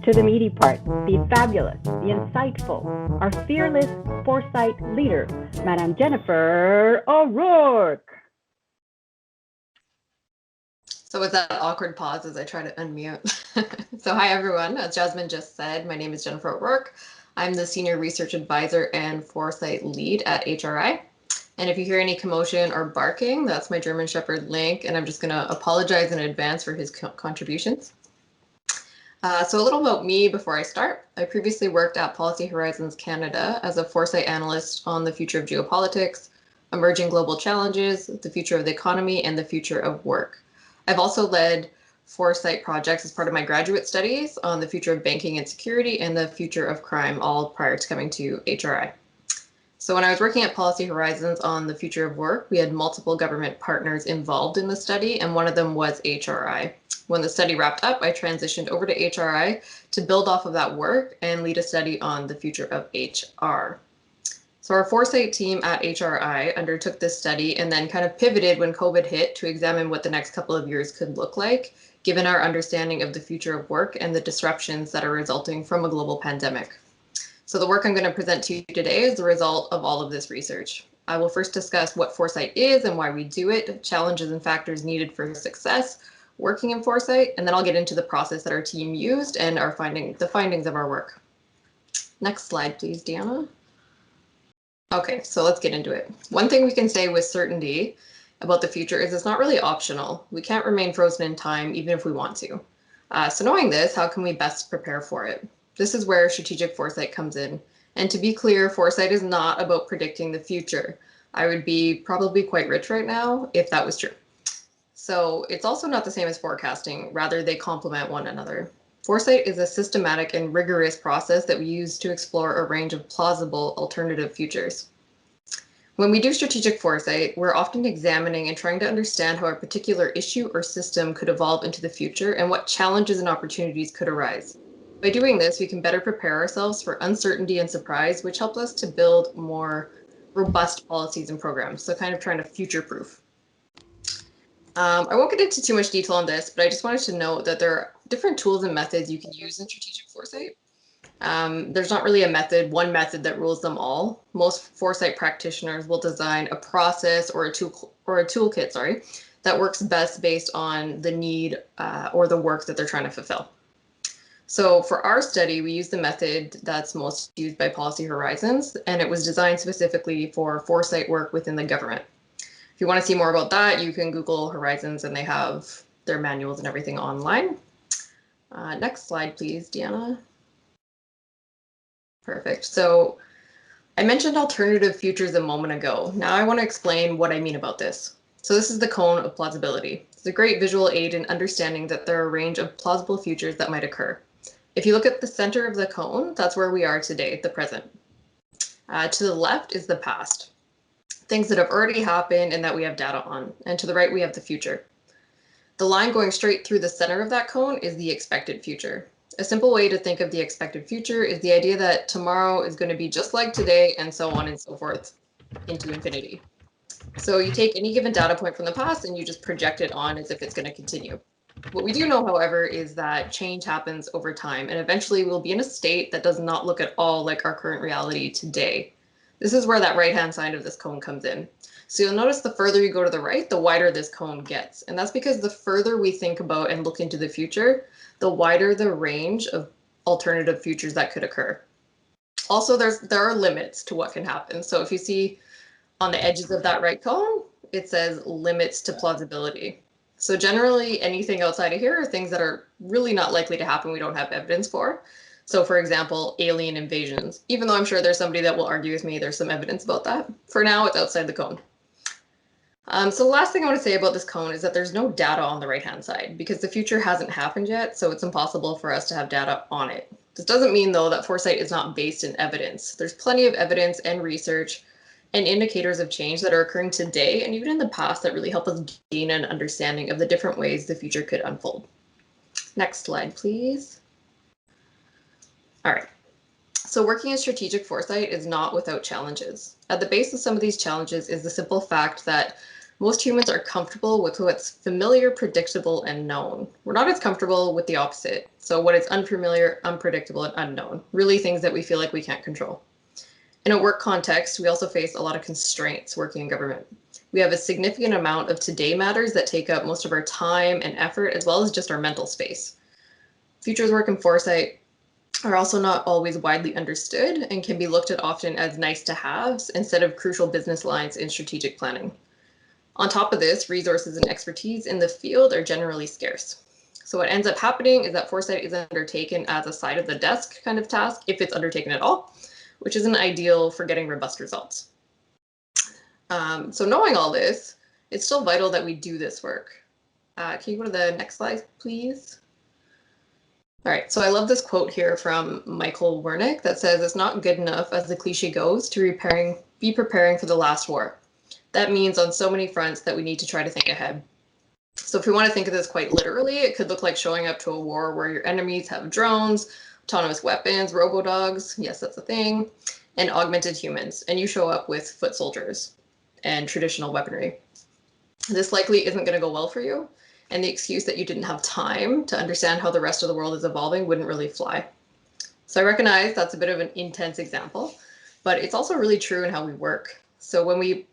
to the meaty part, the fabulous, the insightful, our fearless foresight leader, Madame Jennifer O'Rourke. So with that awkward pause as I try to unmute. So hi everyone, as Jasmine just said, my name is Jennifer O'Rourke. I'm the Senior Research Advisor and Foresight Lead at HRI. And if you hear any commotion or barking, that's my German Shepherd Link, and I'm just going to apologize in advance for his contributions. So a little about me before I start. I previously worked at Policy Horizons Canada as a foresight analyst on the future of geopolitics, emerging global challenges, the future of the economy, and the future of work. I've also led foresight projects as part of my graduate studies on the future of banking and security and the future of crime, all prior to coming to HRI. So when I was working at Policy Horizons on the future of work, we had multiple government partners involved in the study, and one of them was HRI. When the study wrapped up, I transitioned over to HRI to build off of that work and lead a study on the future of HR. So our foresight team at HRI undertook this study and then kind of pivoted when COVID hit to examine what the next couple of years could look like, given our understanding of the future of work and the disruptions that are resulting from a global pandemic. So the work I'm going to present to you today is the result of all of this research. I will first discuss what foresight is and why we do it, challenges and factors needed for success working in foresight, and then I'll get into the process that our team used and the findings of our work. Next slide, please, Deanna. Okay, so let's get into it. One thing we can say with certainty about the future is it's not really optional. We can't remain frozen in time even if we want to. So knowing this, how can we best prepare for it? This is where strategic foresight comes in. And to be clear, foresight is not about predicting the future. I would be probably quite rich right now if that was true. So it's also not the same as forecasting, rather they complement one another. Foresight is a systematic and rigorous process that we use to explore a range of plausible alternative futures. When we do strategic foresight, we're often examining and trying to understand how a particular issue or system could evolve into the future and what challenges and opportunities could arise. By doing this, we can better prepare ourselves for uncertainty and surprise, which helps us to build more robust policies and programs. So kind of trying to future-proof. I won't get into too much detail on this, but I just wanted to note that there are different tools and methods you can use in strategic foresight. There's not really one method that rules them all. Most foresight practitioners will design a process or a toolkit, that works best based on the need or the work that they're trying to fulfill. So for our study, we used the method that's most used by Policy Horizons, and it was designed specifically for foresight work within the government. If you want to see more about that, you can Google Horizons and they have their manuals and everything online. Next slide, please, Deanna. Perfect. So I mentioned alternative futures a moment ago. Now I want to explain what I mean about this. So this is the cone of plausibility. It's a great visual aid in understanding that there are a range of plausible futures that might occur. If you look at the center of the cone, that's where we are today, the present. To the left is the past, things that have already happened and that we have data on. And to the right, we have the future. The line going straight through the center of that cone is the expected future. A simple way to think of the expected future is the idea that tomorrow is going to be just like today and so on and so forth into infinity. So you take any given data point from the past and you just project it on as if it's going to continue. What we do know, however, is that change happens over time, and eventually we'll be in a state that does not look at all like our current reality today. This is where that right-hand side of this cone comes in. So you'll notice the further you go to the right, the wider this cone gets. And that's because the further we think about and look into the future, the wider the range of alternative futures that could occur. Also, there are limits to what can happen. So if you see on the edges of that right cone, it says limits to plausibility. So generally anything outside of here are things that are really not likely to happen, we don't have evidence for. So for example, alien invasions, even though I'm sure there's somebody that will argue with me, there's some evidence about that. For now, it's outside the cone. So the last thing I want to say about this cone is that there's no data on the right-hand side because the future hasn't happened yet, so it's impossible for us to have data on it. This doesn't mean, though, that foresight is not based in evidence. There's plenty of evidence and research and indicators of change that are occurring today and even in the past that really help us gain an understanding of the different ways the future could unfold. Next slide, please. All right. So working in strategic foresight is not without challenges. At the base of some of these challenges is the simple fact that Most humans are comfortable with what's familiar, predictable, and known. We're not as comfortable with the opposite. So what is unfamiliar, unpredictable, and unknown, really things that we feel like we can't control. In a work context, we also face a lot of constraints working in government. We have a significant amount of today matters that take up most of our time and effort, as well as just our mental space. Futures work and foresight are also not always widely understood and can be looked at often as nice to haves instead of crucial business lines in strategic planning. On top of this, resources and expertise in the field are generally scarce. So what ends up happening is that foresight is undertaken as a side of the desk kind of task, if it's undertaken at all, which isn't ideal for getting robust results. So knowing all this, it's still vital that we do this work. Can you go to the next slide, please? All right, so I love this quote here from Michael Wernick that says, "It's not good enough, as the cliche goes, to be preparing for the last war. That means on so many fronts that we need to try to think ahead." So if we want to think of this quite literally, it could look like showing up to a war where your enemies have drones, autonomous weapons, robo-dogs, yes, that's a thing, and augmented humans, and you show up with foot soldiers and traditional weaponry. This likely isn't going to go well for you, and the excuse that you didn't have time to understand how the rest of the world is evolving wouldn't really fly. So I recognize that's a bit of an intense example, but it's also really true in how we work. So when we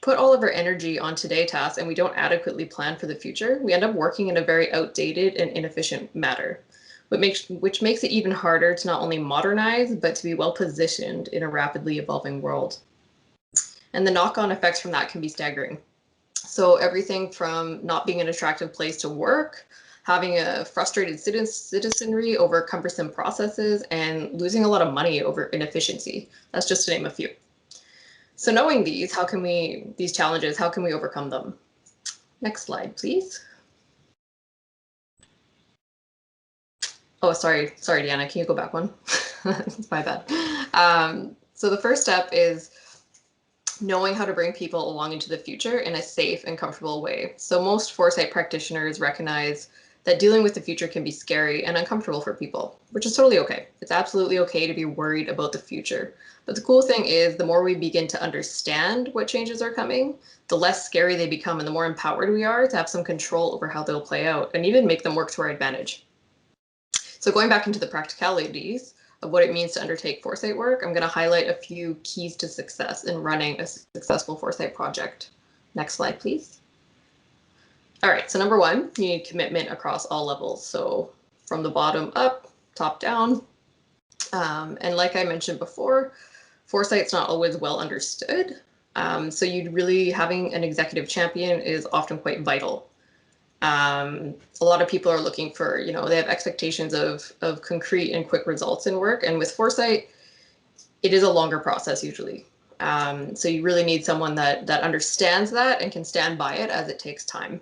put all of our energy on today tasks and we don't adequately plan for the future, we end up working in a very outdated and inefficient manner, which makes it even harder to not only modernize, but to be well positioned in a rapidly evolving world. And the knock-on effects from that can be staggering. So everything from not being an attractive place to work, having a frustrated citizenry over cumbersome processes, and losing a lot of money over inefficiency. That's just to name a few. So knowing these challenges, how can we overcome them? Next slide, please. Oh, sorry, Deanna, can you go back one? It's my bad. So the first step is knowing how to bring people along into the future in a safe and comfortable way. So most foresight practitioners recognize that dealing with the future can be scary and uncomfortable for people, which is totally okay. It's absolutely okay to be worried about the future. But the cool thing is, the more we begin to understand what changes are coming, the less scary they become and the more empowered we are to have some control over how they'll play out and even make them work to our advantage. So going back into the practicalities of what it means to undertake foresight work, I'm going to highlight a few keys to success in running a successful foresight project. Next slide, please. All right, so number one, you need commitment across all levels. So from the bottom up, top down. And like I mentioned before, foresight's not always well understood. So having an executive champion is often quite vital. A lot of people are looking for, they have expectations of concrete and quick results in work. And with foresight, it is a longer process usually. So you really need someone that understands that and can stand by it as it takes time.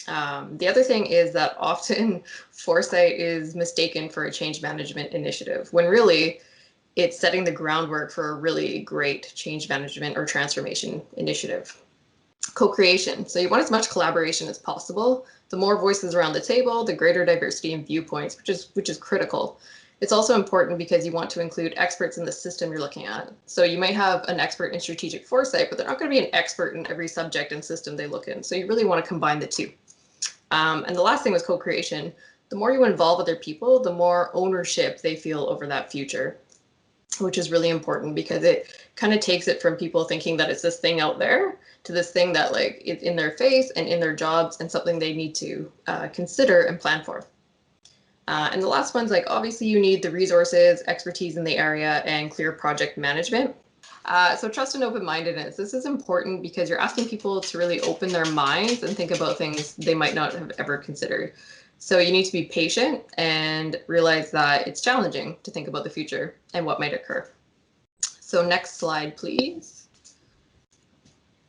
The other thing is that often foresight is mistaken for a change management initiative, when really it's setting the groundwork for a really great change management or transformation initiative. Co-creation. So you want as much collaboration as possible. The more voices around the table, the greater diversity in viewpoints, which is critical. It's also important because you want to include experts in the system you're looking at. So you might have an expert in strategic foresight, but they're not going to be an expert in every subject and system they look in. So you really want to combine the two. And the last thing was co-creation. The more you involve other people, the more ownership they feel over that future, which is really important because it kind of takes it from people thinking that it's this thing out there to this thing that it's in their face and in their jobs and something they need to consider and plan for. And the last one's obviously you need the resources, expertise in the area, and clear project management. So trust and open-mindedness. This is important because you're asking people to really open their minds and think about things they might not have ever considered. So you need to be patient and realize that it's challenging to think about the future and what might occur. So next slide, please.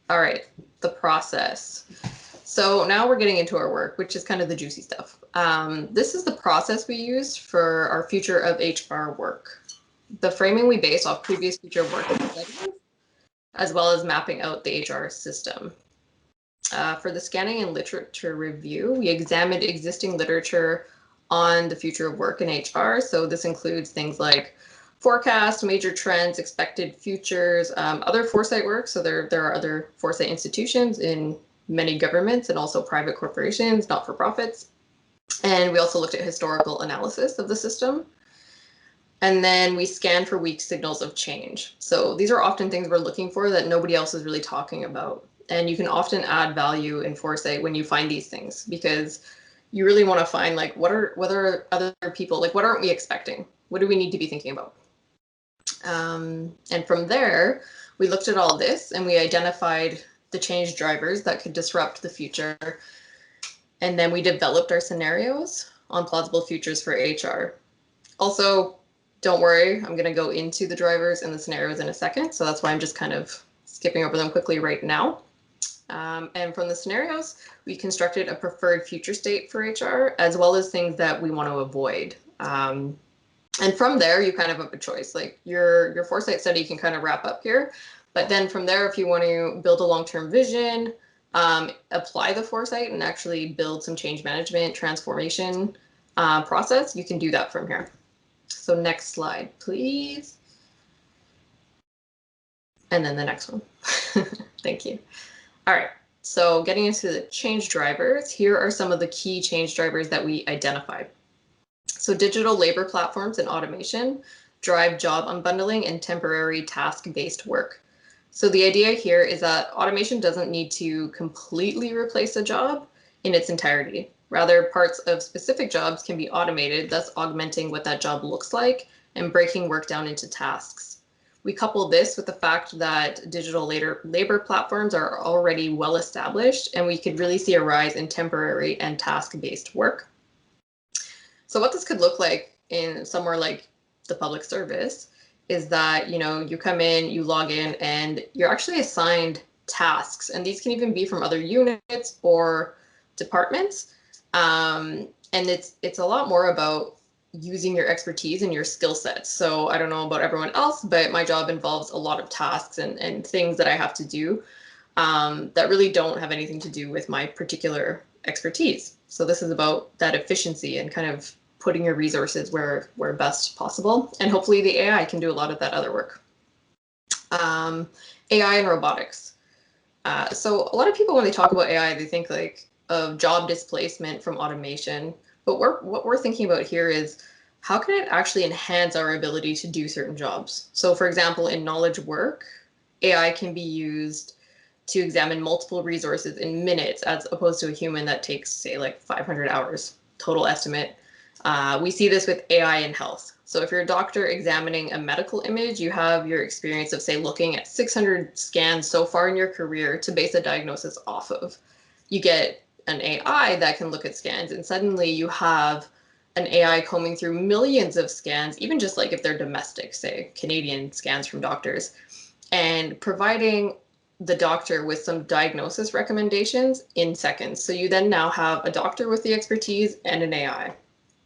All right, the process. So now we're getting into our work, which is kind of the juicy stuff. This is the process we use for our future of HR work. The framing we base off previous future work studies, as well as mapping out the HR system. For the scanning and literature review, we examined existing literature on the future of work in HR. So this includes things like forecast, major trends, expected futures, other foresight work. So there are other foresight institutions in many governments and also private corporations, not-for-profits. And we also looked at historical analysis of the system. And then we scan for weak signals of change. So these are often things we're looking for that nobody else is really talking about. And you can often add value in Foresight when you find these things, because you really want to find like what are other people, like what aren't we expecting? What do we need to be thinking about? And from there, we looked at all this and we identified the change drivers that could disrupt the future. And then we developed our scenarios on plausible futures for HR. Also, don't worry, I'm going to go into the drivers and the scenarios in a second. So that's why I'm just kind of skipping over them quickly right now. And from the scenarios, we constructed a preferred future state for HR, as well as things that we want to avoid. And from there, you kind of have a choice. Like your Foresight study can kind of wrap up here. But then from there, if you want to build a long-term vision, apply the Foresight and actually build some change management transformation process, you can do that from here. So next slide, please. And then the next one. Thank you. All right, so getting into the change drivers, here are some of the key change drivers that we identified. So digital labor platforms and automation drive job unbundling and temporary task-based work. So the idea here is that automation doesn't need to completely replace a job in its entirety. Rather, parts of specific jobs can be automated, thus augmenting what that job looks like and breaking work down into tasks. We couple this with the fact that digital labor platforms are already well established, and we could really see a rise in temporary and task-based work. So what this could look like in somewhere like the public service is that, you come in, you log in, and you're actually assigned tasks. And these can even be from other units or departments. And it's a lot more about using your expertise and your skill sets. So I don't know about everyone else, but my job involves a lot of tasks and things that I have to do that really don't have anything to do with my particular expertise. So this is about that efficiency and kind of putting your resources where best possible. And hopefully the AI can do a lot of that other work. AI and robotics. So a lot of people, when they talk about AI, they think like of job displacement from automation. But what we're thinking about here is how can it actually enhance our ability to do certain jobs? So for example, in knowledge work, AI can be used to examine multiple resources in minutes, as opposed to a human that takes, say, like 500 hours total estimate. We see this with AI in health. So if you're a doctor examining a medical image, you have your experience of, say, looking at 600 scans so far in your career to base a diagnosis off of. You get an AI that can look at scans, and suddenly you have an AI combing through millions of scans, even just like if they're domestic, say, Canadian scans from doctors, and providing the doctor with some diagnosis recommendations in seconds. So you then now have a doctor with the expertise and an AI.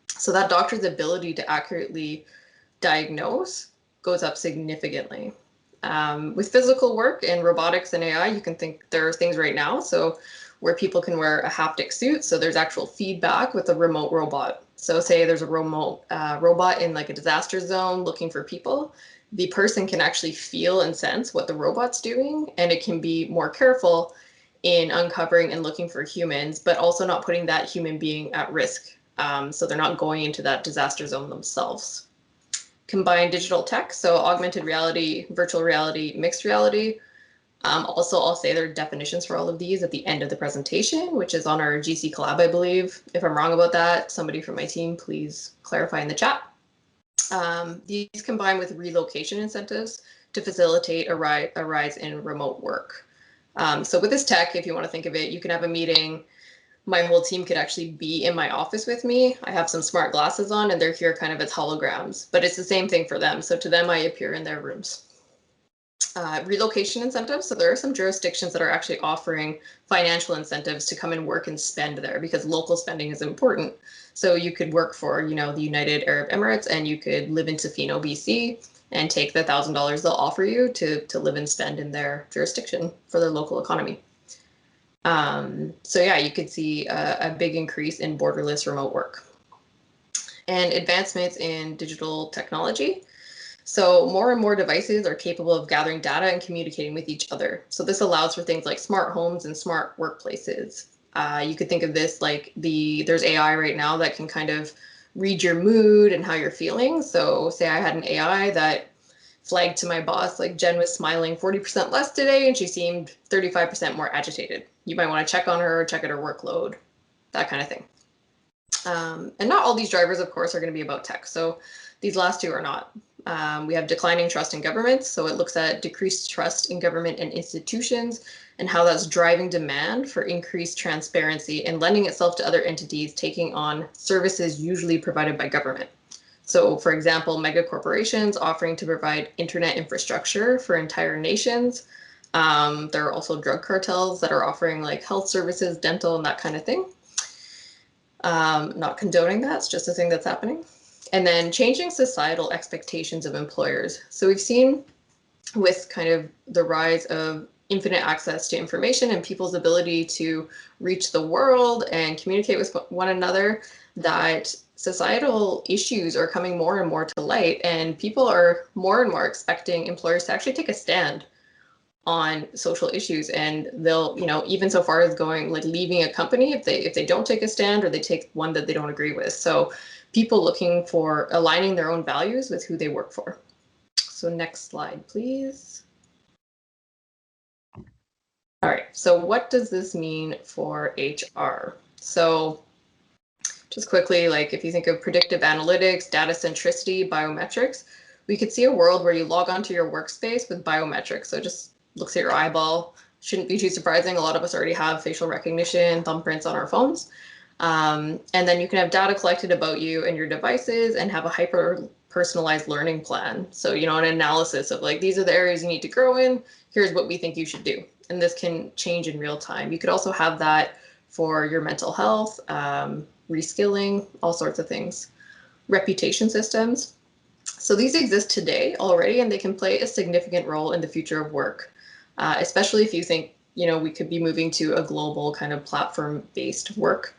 So that doctor's ability to accurately diagnose goes up significantly. With physical work and robotics and AI, you can think there are things right now. So where people can wear a haptic suit. So there's actual feedback with a remote robot. So say there's a remote robot in like a disaster zone looking for people. The person can actually feel and sense what the robot's doing, and it can be more careful in uncovering and looking for humans, but also not putting that human being at risk. So they're not going into that disaster zone themselves. Combined digital tech, so augmented reality, virtual reality, mixed reality. Also, I'll say there are definitions for all of these at the end of the presentation, which is on our GC Collab, I believe. If I'm wrong about that, somebody from my team, please clarify in the chat. These combine with relocation incentives to facilitate a rise in remote work. So with this tech, if you want to think of it, you can have a meeting. My whole team could actually be in my office with me. I have some smart glasses on and they're here kind of as holograms, but it's the same thing for them. So to them, I appear in their rooms. Relocation incentives. So there are some jurisdictions that are actually offering financial incentives to come and work and spend there because local spending is important. So you could work for, the United Arab Emirates and you could live in Tofino, BC and take the $1,000 they'll offer you to live and spend in their jurisdiction for their local economy. So yeah, you could see a big increase in borderless remote work and advancements in digital technology. So more and more devices are capable of gathering data and communicating with each other. So this allows for things like smart homes and smart workplaces. You could think of this like there's AI right now that can kind of read your mood and how you're feeling. So say I had an AI that flagged to my boss, like Jen was smiling 40% less today and she seemed 35% more agitated. You might want to check on her, check out her workload, that kind of thing. And not all these drivers, of course, are going to be about tech. So these last two are not. We have declining trust in governments. So it looks at decreased trust in government and institutions and how that's driving demand for increased transparency and lending itself to other entities taking on services usually provided by government. So, for example, mega corporations offering to provide internet infrastructure for entire nations. There are also drug cartels that are offering like health services, dental, and that kind of thing. Not condoning that, it's just a thing that's happening. And then changing societal expectations of employers. So we've seen with kind of the rise of infinite access to information and people's ability to reach the world and communicate with one another, that societal issues are coming more and more to light, and people are more and more expecting employers to actually take a stand on social issues, and they'll, even so far as going like leaving a company if they don't take a stand or they take one that they don't agree with. So people looking for aligning their own values with who they work for. So next slide, please. All right, so what does this mean for HR? So just quickly, like if you think of predictive analytics, data centricity, biometrics, we could see a world where you log onto your workspace with biometrics. So it just looks at your eyeball. Shouldn't be too surprising. A lot of us already have facial recognition, thumbprints on our phones. And then you can have data collected about you and your devices and have a hyper personalized learning plan. So, an analysis of like, these are the areas you need to grow in. Here's what we think you should do. And this can change in real time. You could also have that for your mental health, reskilling, all sorts of things. Reputation systems. So these exist today already, and they can play a significant role in the future of work, especially if you think, we could be moving to a global kind of platform-based work.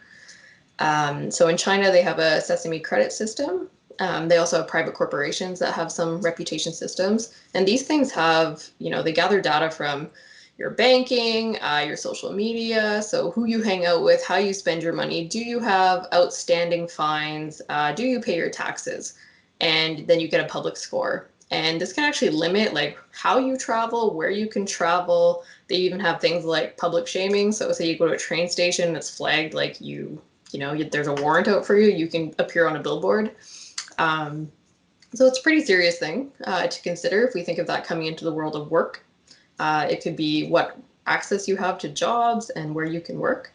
So in China, they have a Sesame credit system. They also have private corporations that have some reputation systems. And these things have, they gather data from your banking, your social media, so who you hang out with, how you spend your money, do you have outstanding fines, do you pay your taxes? And then you get a public score. And this can actually limit like how you travel, where you can travel. They even have things like public shaming. So say you go to a train station and it's flagged like there's a warrant out for you, you can appear on a billboard. So it's a pretty serious thing to consider if we think of that coming into the world of work. It could be what access you have to jobs and where you can work.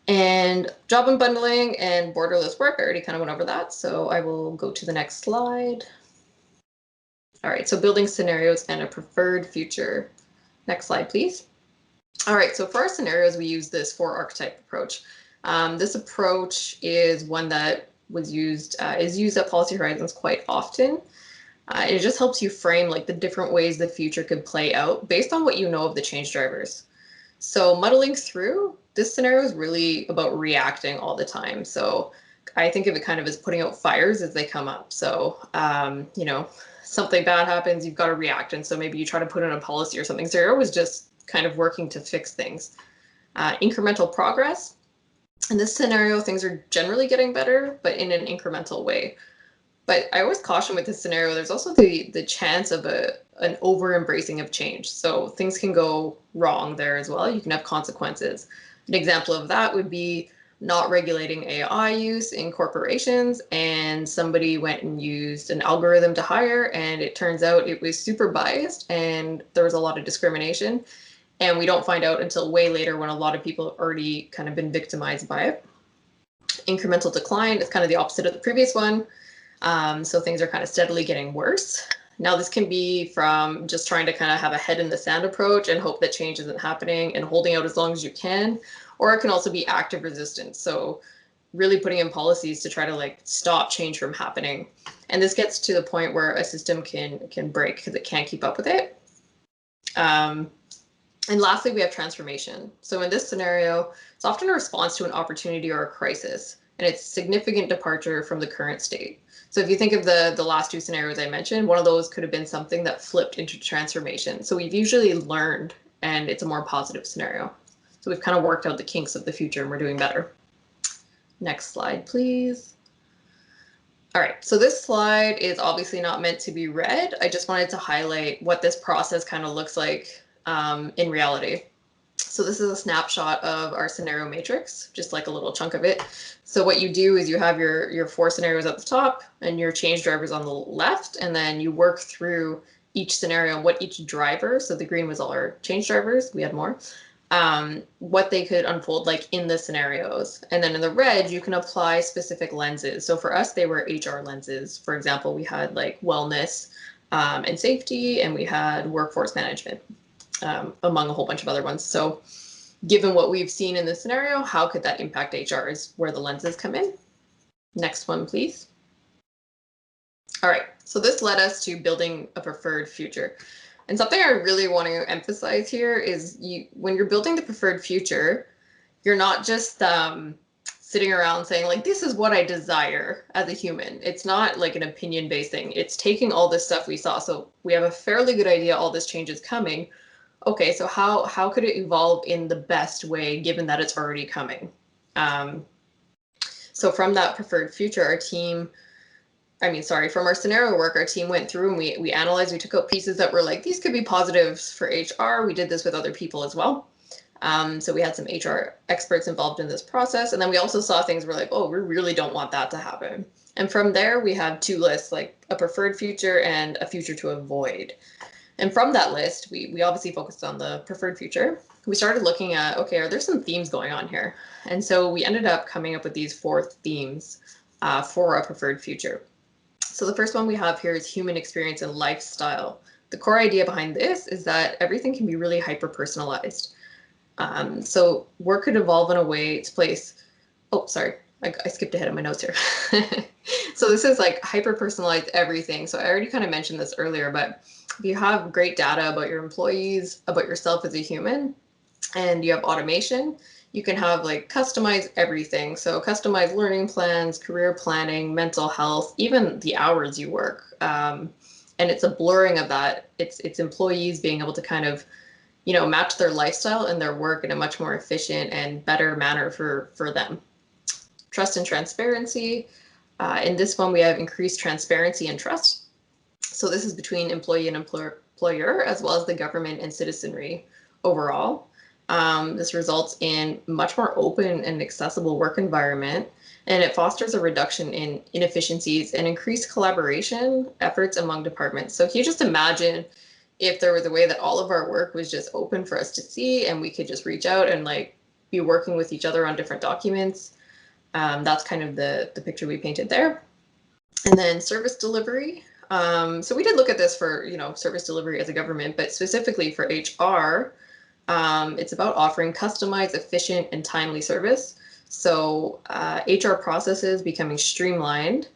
And job unbundling and borderless work, I already kind of went over that, so I will go to the next slide. All right, so building scenarios and a preferred future. Next slide, please. All right, so for our scenarios, we use this 4-archetype approach. This approach is one that is used at Policy Horizons quite often. It just helps you frame like the different ways the future could play out based on what you know of the change drivers. So muddling through, this scenario is really about reacting all the time. So I think of it kind of as putting out fires as they come up. So, something bad happens, you've got to react. And so maybe you try to put in a policy or something. So you're always just kind of working to fix things. Incremental progress. In this scenario, things are generally getting better, but in an incremental way. But I always caution with this scenario, there's also the chance of an over-embracing of change. So things can go wrong there as well. You can have consequences. An example of that would be not regulating AI use in corporations, and somebody went and used an algorithm to hire, and it turns out it was super biased and there was a lot of discrimination. And we don't find out until way later when a lot of people have already kind of been victimized by it. Incremental decline is kind of the opposite of the previous one. So things are kind of steadily getting worse. Now, this can be from just trying to kind of have a head in the sand approach and hope that change isn't happening and holding out as long as you can, or it can also be active resistance. So really putting in policies to try to like stop change from happening. And this gets to the point where a system can break because it can't keep up with it. And lastly, we have transformation. So in this scenario, it's often a response to an opportunity or a crisis. and it's significant departure from the current state. So if you think of the last two scenarios I mentioned, one of those could have been something that flipped into transformation. So we've usually learned, and it's a more positive scenario. So we've kind of worked out the kinks of the future and we're doing better. Next slide, please. All right, so this slide is obviously not meant to be read. I just wanted to highlight what this process kind of looks like in reality. So this is a snapshot of our scenario matrix, just like a little chunk of it. So what you do is you have your 4 scenarios at the top and your change drivers on the left, and then you work through each scenario and what each driver, so the green was all our change drivers, we had more, what they could unfold like in the scenarios. And then in the red, you can apply specific lenses. So for us, they were HR lenses. For example, we had like wellness and safety, and we had workforce management, among a whole bunch of other ones. So given what we've seen in this scenario, how could that impact HR is where the lenses come in. Next one, please. All right, so this led us to building a preferred future. And something I really want to emphasize here is when you're building the preferred future, you're not just sitting around saying like, this is what I desire as a human. It's not like an opinion-based thing. It's taking all this stuff we saw. So we have a fairly good idea all this change is coming. Okay, so how could it evolve in the best way given that it's already coming? So from that preferred future, from our scenario work, our team went through and we analyzed, we took out pieces that were like, these could be positives for HR. We did this with other people as well. So we had some HR experts involved in this process. And then we also saw things where like, oh, we really don't want that to happen. And from there, we have 2 lists, like a preferred future and a future to avoid. And from that list, we obviously focused on the preferred future. We started looking at, okay, are there some themes going on here? And so we ended up coming up with these 4 themes for a preferred future. So the first one we have here is human experience and lifestyle. The core idea behind this is that everything can be really hyper-personalized. So work could evolve in a way to place, oh, sorry, I skipped ahead of my notes here. So this is like hyper-personalized everything. So I already kind of mentioned this earlier, but if you have great data about your employees, about yourself as a human, and you have automation, you can have like customize everything. So customize learning plans, career planning, mental health, even the hours you work. And it's a blurring of that. It's employees being able to kind of, match their lifestyle and their work in a much more efficient and better manner for them. Trust and transparency. In this one, we have increased transparency and trust. So this is between employee and employer, as well as the government and citizenry overall. This results in much more open and accessible work environment, and it fosters a reduction in inefficiencies and increased collaboration efforts among departments. So can you just imagine if there was a way that all of our work was just open for us to see and we could just reach out and like be working with each other on different documents? That's kind of the picture we painted there. And then service delivery. So we did look at this for, service delivery as a government, but specifically for HR, it's about offering customized, efficient, and timely service. So HR processes becoming streamlined.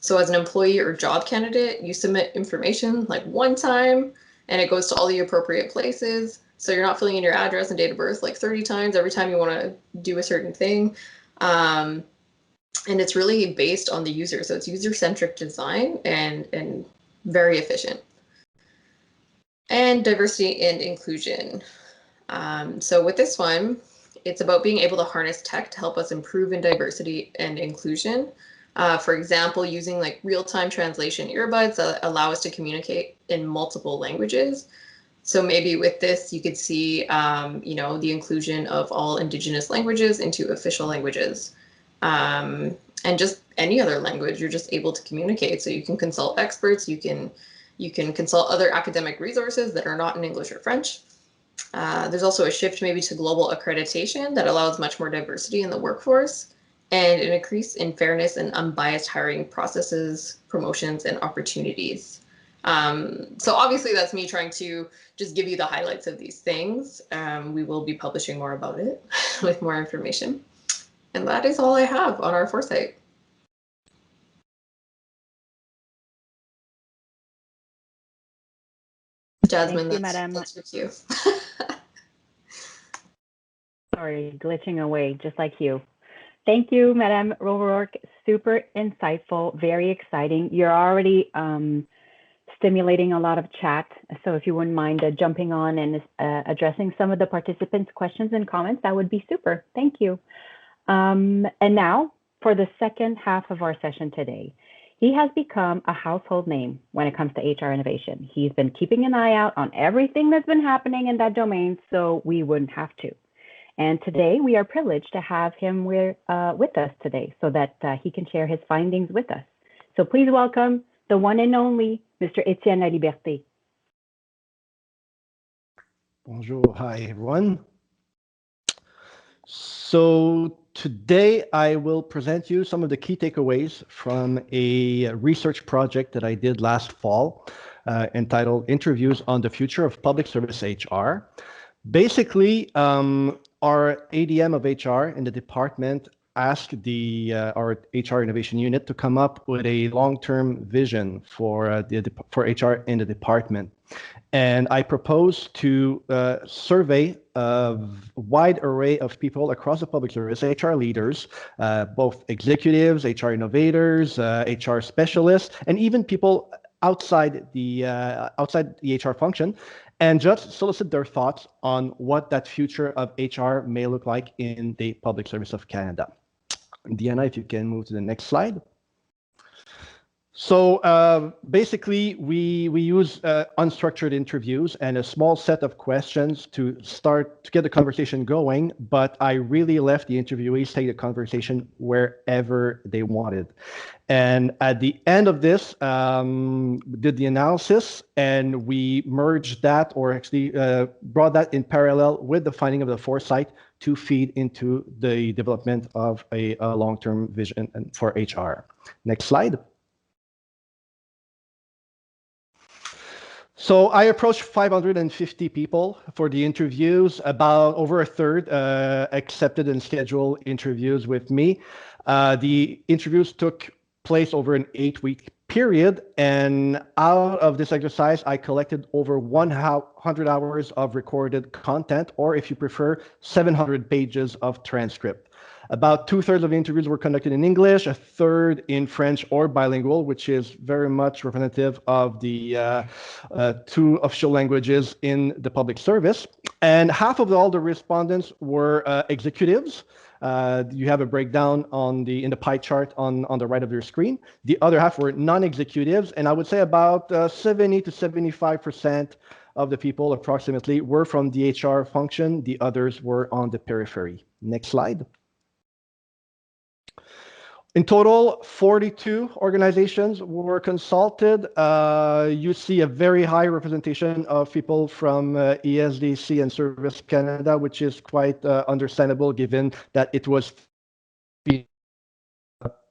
So as an employee or job candidate, you submit information like one time and it goes to all the appropriate places. So you're not filling in your address and date of birth like 30 times every time you want to do a certain thing. And it's really based on the user. So it's user-centric design and very efficient. And diversity and inclusion. So with this one, it's about being able to harness tech to help us improve in diversity and inclusion. For example, using like real-time translation earbuds that allow us to communicate in multiple languages. So maybe with this, you could see, the inclusion of all Indigenous languages into official languages. And just any other language, you're just able to communicate. So you can consult experts, you can consult other academic resources that are not in English or French. There's also a shift maybe to global accreditation that allows much more diversity in the workforce and an increase in fairness and unbiased hiring processes, promotions, and opportunities. So obviously that's me trying to just give you the highlights of these things. We will be publishing more about it with more information. And that is all I have on our Foresight. Jasmine, that's for you. Sorry, glitching away, just like you. Thank you, Madame O'Rourke. Super insightful, very exciting. You're already stimulating a lot of chat. So if you wouldn't mind jumping on and addressing some of the participants' questions and comments, that would be super. Thank you. And now for the second half of our session today. He has become a household name when it comes to HR innovation. He's been keeping an eye out on everything that's been happening in that domain so we wouldn't have to. And today we are privileged to have him with us today so that he can share his findings with us. So please welcome the one and only Mr. Étienne Laliberté. Bonjour, hi everyone. So today I will present you some of the key takeaways from a research project that I did last fall entitled Interviews on the Future of Public Service HR. Basically, our ADM of HR in the department asked our HR innovation unit to come up with a long-term vision for HR in the department. And I proposed to survey a wide array of people across the public service, HR leaders, both executives, HR innovators, HR specialists, and even people outside the HR function, and just solicit their thoughts on what that future of HR may look like in the public service of Canada. Deanna, if you can move to the next slide. So basically, we use unstructured interviews and a small set of questions to get the conversation going, but I really left the interviewees take the conversation wherever they wanted. And at the end of this, we did the analysis and we merged that, or actually brought that in parallel with the finding of the Foresight to feed into the development of a long-term vision for HR. Next slide. So I approached 550 people for the interviews. About over a third accepted and scheduled interviews with me. The interviews took place over an 8-week period, and out of this exercise, I collected over 100 hours of recorded content, or if you prefer, 700 pages of transcript. About 2/3 of the interviews were conducted in English, a third in French or bilingual, which is very much representative of the two official languages in the public service. And half of all the respondents were executives. You have a breakdown in the pie chart on the right of your screen. The other half were non-executives, and I would say about 70 to 75% of the people approximately were from the HR function. The others were on the periphery. Next slide. In total, 42 organizations were consulted. You see a very high representation of people from ESDC and Service Canada, which is quite understandable given that it was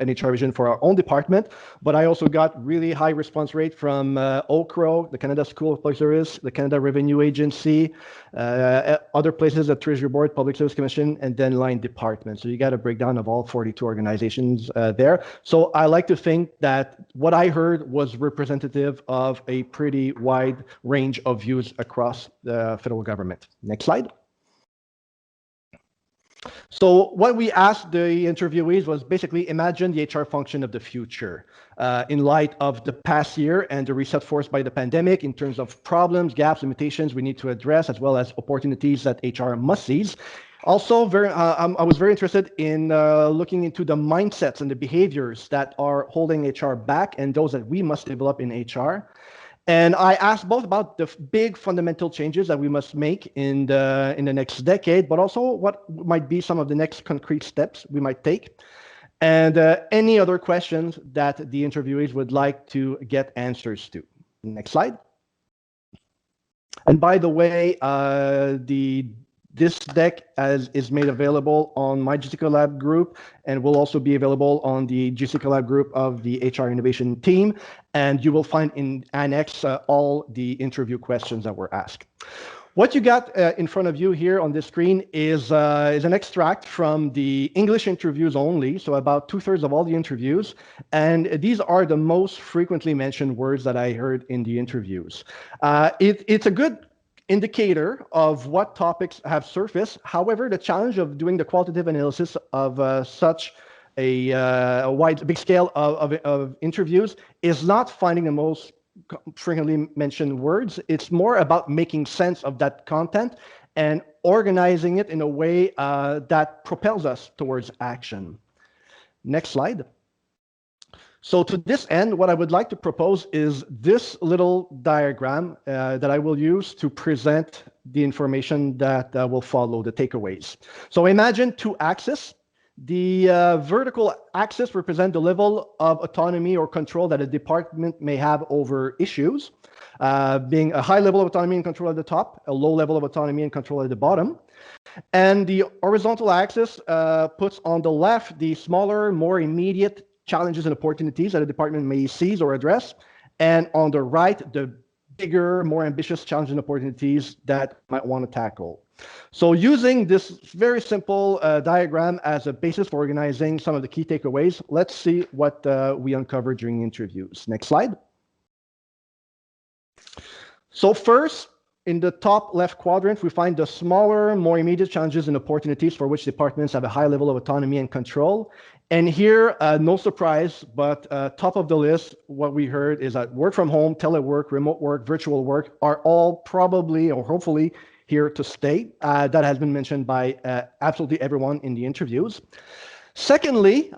an HR vision for our own department, but I also got really high response rate from OCRO, the Canada School of Public Service, the Canada Revenue Agency, other places, the Treasury Board, Public Service Commission, and then line department. So you got a breakdown of all 42 organizations there. So I like to think that what I heard was representative of a pretty wide range of views across the federal government. Next slide. So what we asked the interviewees was basically imagine the HR function of the future in light of the past year and the reset forced by the pandemic in terms of problems, gaps, limitations we need to address, as well as opportunities that HR must seize. Also, I was very interested in looking into the mindsets and the behaviors that are holding HR back and those that we must develop in HR. And I asked both about the big fundamental changes that we must make in the next decade, but also what might be some of the next concrete steps we might take, and any other questions that the interviewees would like to get answers to. Next slide. And by the way, this deck is made available on my GC Lab group and will also be available on the GC Lab group of the HR innovation team. And you will find in annex all the interview questions that were asked. What you got in front of you here on this screen is an extract from the English interviews only, so about 2/3 of all the interviews. And these are the most frequently mentioned words that I heard in the interviews. It's a good indicator of what topics have surfaced. However, the challenge of doing the qualitative analysis of such a big scale of interviews is not finding the most frequently mentioned words. It's more about making sense of that content and organizing it in a way that propels us towards action. Next slide. So to this end, what I would like to propose is this little diagram that I will use to present the information that will follow, the takeaways. So imagine two axes. The vertical axis represents the level of autonomy or control that a department may have over issues, being a high level of autonomy and control at the top, a low level of autonomy and control at the bottom. And the horizontal axis puts on the left the smaller, more immediate challenges and opportunities that a department may seize or address, and on the right, the bigger, more ambitious challenges and opportunities that might want to tackle. So using this very simple diagram as a basis for organizing some of the key takeaways, let's see what we uncovered during interviews. Next slide. So first, in the top left quadrant, we find the smaller, more immediate challenges and opportunities for which departments have a high level of autonomy and control. And here, no surprise, but top of the list, what we heard is that work from home, telework, remote work, virtual work are all probably or hopefully here to stay. That has been mentioned by absolutely everyone in the interviews. Secondly,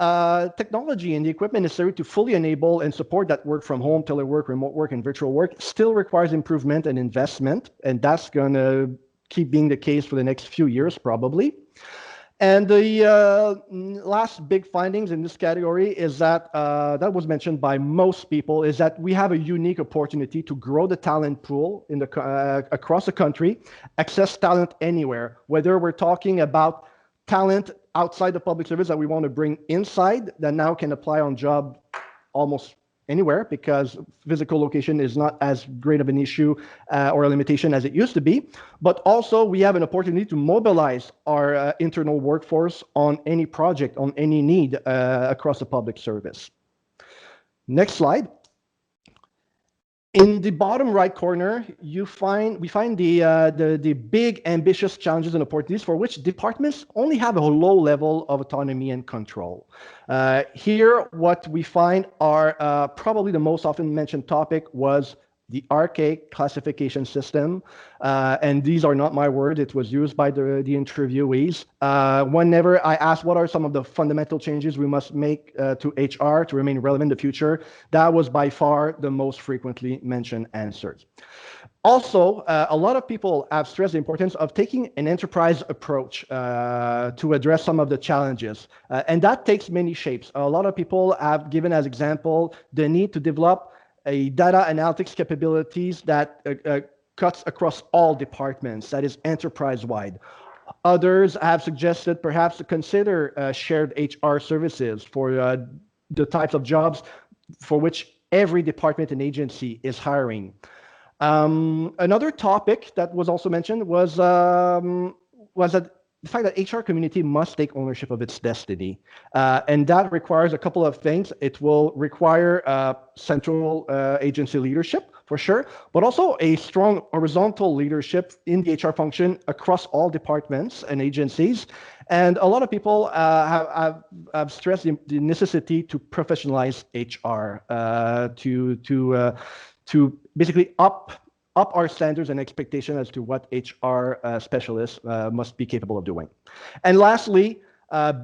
technology and the equipment necessary to fully enable and support that work from home, telework, remote work, and virtual work still requires improvement and investment, and that's going to keep being the case for the next few years, probably. And the last big findings in this category is that, that was mentioned by most people, is that we have a unique opportunity to grow the talent pool in the, across the country, access talent anywhere, whether we're talking about talent outside the public service that we want to bring inside that now can apply on job almost anywhere because physical location is not as great of an issue or a limitation as it used to be. But also we have an opportunity to mobilize our internal workforce on any project, on any need across the public service. Next slide. In the bottom right corner, we find the big ambitious challenges and opportunities for which departments only have a low level of autonomy and control. Here, what we find are probably the most often mentioned topic was the archaic classification system, and these are not my words, it was used by the interviewees. Whenever I asked what are some of the fundamental changes we must make to HR to remain relevant in the future, that was by far the most frequently mentioned answers. Also, a lot of people have stressed the importance of taking an enterprise approach to address some of the challenges, and that takes many shapes. A lot of people have given as example the need to develop a data analytics capabilities that cuts across all departments, that is enterprise-wide. Others have suggested perhaps to consider shared HR services for the types of jobs for which every department and agency is hiring. Another topic that was also mentioned was that the fact that HR community must take ownership of its destiny. And that requires a couple of things. It will require central agency leadership, for sure, but also a strong horizontal leadership in the HR function across all departments and agencies. And a lot of people have stressed the necessity to professionalize HR, to basically up our standards and expectation as to what HR specialists must be capable of doing. And lastly,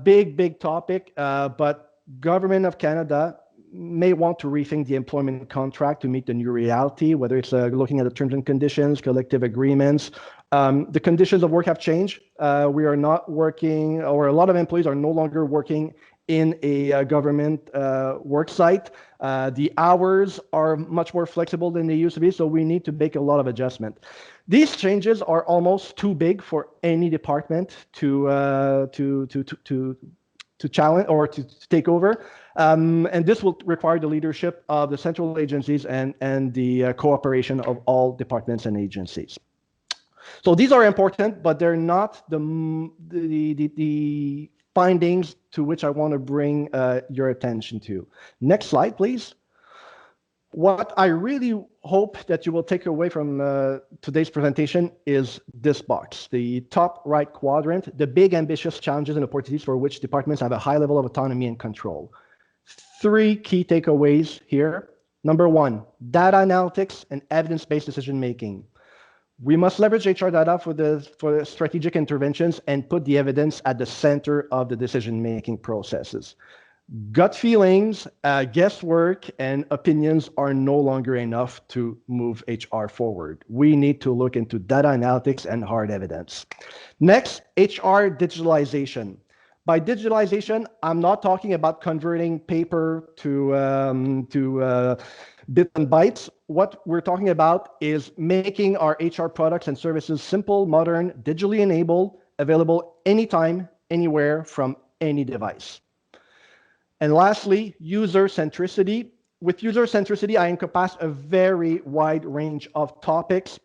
big topic, but Government of Canada may want to rethink the employment contract to meet the new reality, whether it's looking at the terms and conditions, collective agreements. The conditions of work have changed. We are not working, or a lot of employees are no longer working in a government work site. The hours are much more flexible than they used to be, so we need to make a lot of adjustment. These changes are almost too big for any department to challenge or to take over, and this will require the leadership of the central agencies and the cooperation of all departments and agencies. So these are important, but they're not the findings to which I want to bring your attention to. Next slide, please. What I really hope that you will take away from today's presentation is this box, the top right quadrant, the big ambitious challenges and opportunities for which departments have a high level of autonomy and control. 3 key takeaways here. Number 1, data analytics and evidence-based decision making. We must leverage HR data for the strategic interventions and put the evidence at the center of the decision-making processes. Gut feelings, guesswork, and opinions are no longer enough to move HR forward. We need to look into data analytics and hard evidence. Next, HR digitalization. By digitalization, I'm not talking about converting paper to bits and bytes. What we're talking about is making our HR products and services simple, modern, digitally enabled, available anytime, anywhere, from any device. And lastly, user centricity. With user centricity, I encompass a very wide range of topics,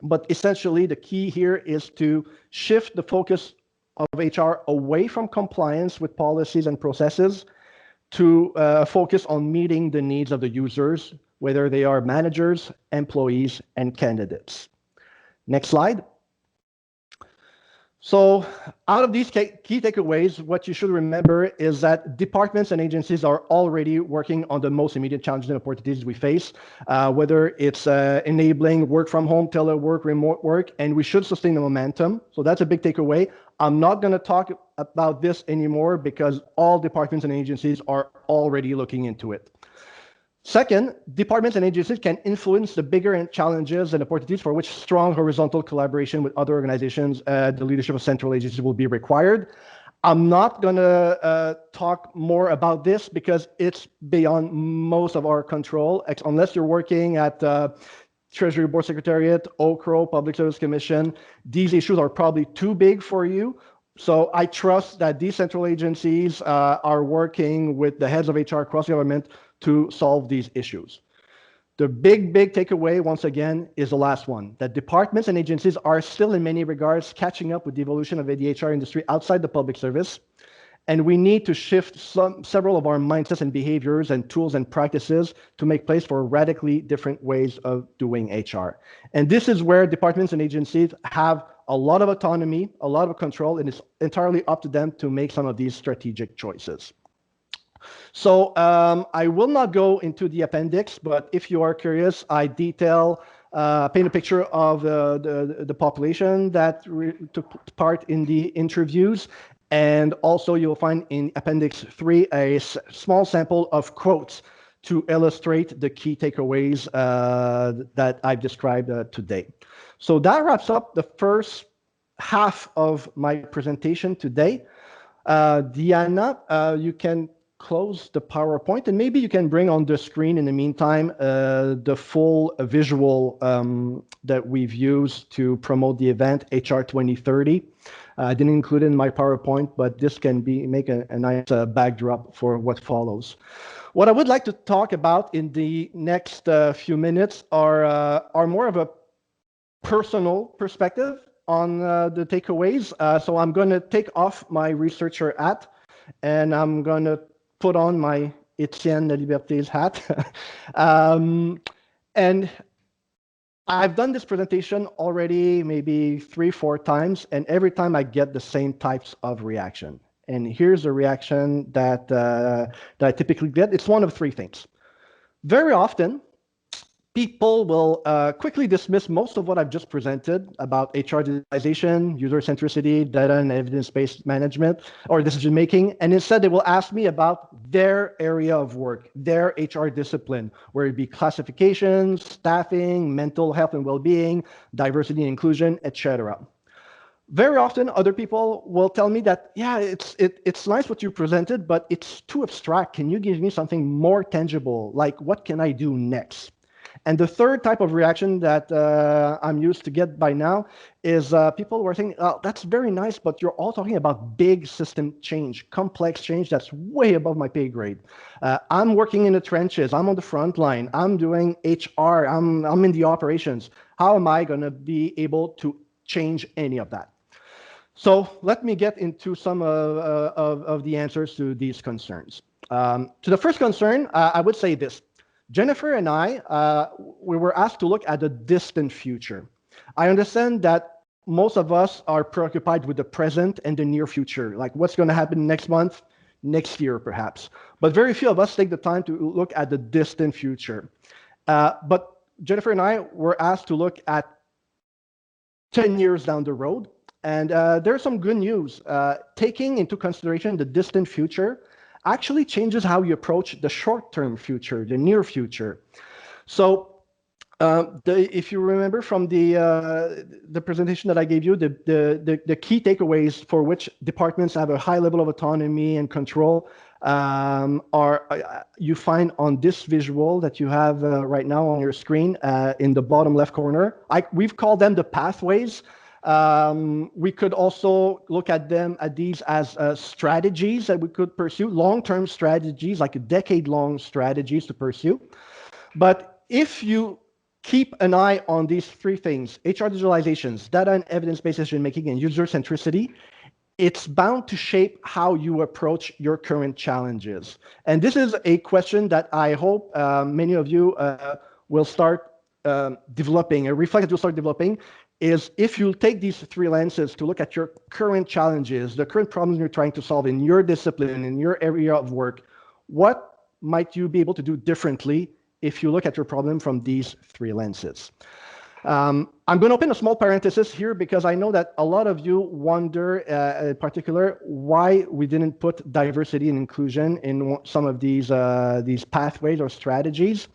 but essentially the key here is to shift the focus of HR away from compliance with policies and processes to focus on meeting the needs of the users, whether they are managers, employees, and candidates. Next slide. So out of these key takeaways, what you should remember is that departments and agencies are already working on the most immediate challenges and opportunities we face, whether it's enabling work from home, telework, remote work, and we should sustain the momentum. So that's a big takeaway. I'm not going to talk about this anymore because all departments and agencies are already looking into it. Second, departments and agencies can influence the bigger challenges and opportunities for which strong horizontal collaboration with other organizations, the leadership of central agencies will be required. I'm not going to talk more about this because it's beyond most of our control, unless you're working at Treasury Board Secretariat, OCRO, Public Service Commission. These issues are probably too big for you. So I trust that these central agencies are working with the heads of HR across government to solve these issues. The big takeaway, once again, is the last one, that departments and agencies are still in many regards catching up with the evolution of the HR industry outside the public service. And we need to shift several of our mindsets and behaviors and tools and practices to make place for radically different ways of doing HR. And this is where departments and agencies have a lot of autonomy, a lot of control, and it's entirely up to them to make some of these strategic choices. So I will not go into the appendix, but if you are curious, I detail, paint a picture of the population that took part in the interviews. And also you'll find in Appendix 3 a small sample of quotes to illustrate the key takeaways that I've described today. So that wraps up the first half of my presentation today. Diana, you can close the PowerPoint, and maybe you can bring on the screen in the meantime the full visual that we've used to promote the event, HR 2030. I didn't include it in my PowerPoint, but this can make a nice backdrop for what follows. What I would like to talk about in the next few minutes are more of a personal perspective on the takeaways. So I'm going to take off my researcher hat, and I'm going to put on my Étienne Laliberté's hat. And I've done this presentation already maybe 3-4 times, and every time I get the same types of reaction. And here's the reaction that I typically get. It's one of 3 things. Very often, people will quickly dismiss most of what I've just presented about HR digitalization, user centricity, data and evidence-based management, or decision-making, and instead they will ask me about their area of work, their HR discipline, where it be classifications, staffing, mental health and well-being, diversity and inclusion, etc. Very often, other people will tell me that, yeah, it's nice what you presented, but it's too abstract. Can you give me something more tangible? Like, what can I do next? And the third type of reaction that I'm used to get by now is people who are saying, oh, that's very nice, but you're all talking about big system change, complex change that's way above my pay grade. I'm working in the trenches. I'm on the front line. I'm doing HR. I'm in the operations. How am I going to be able to change any of that? So let me get into some of the answers to these concerns. To the first concern, I would say this. Jennifer and I, we were asked to look at the distant future. I understand that most of us are preoccupied with the present and the near future, like what's going to happen next month, next year, perhaps. But very few of us take the time to look at the distant future. But Jennifer and I were asked to look at 10 years down the road. And there's some good news. Taking into consideration the distant future actually changes how you approach the short-term future, the near future. So if you remember from the presentation that I gave you, the key takeaways for which departments have a high level of autonomy and control are you find on this visual that you have right now on your screen in the bottom left corner. We've called them the pathways. We could also look at these as strategies that we could pursue, long-term strategies, like a decade-long strategies to pursue. But if you keep an eye on these three things, HR digitalizations, data and evidence-based decision-making, and user centricity, it's bound to shape how you approach your current challenges. And this is a question that I hope many of you will start developing, a reflex that you'll start developing, is if you take these three lenses to look at your current challenges, the current problems you're trying to solve in your discipline, in your area of work, what might you be able to do differently if you look at your problem from these three lenses? I'm going to open a small parenthesis here because I know that a lot of you wonder, in particular, why we didn't put diversity and inclusion in some of these pathways or strategies.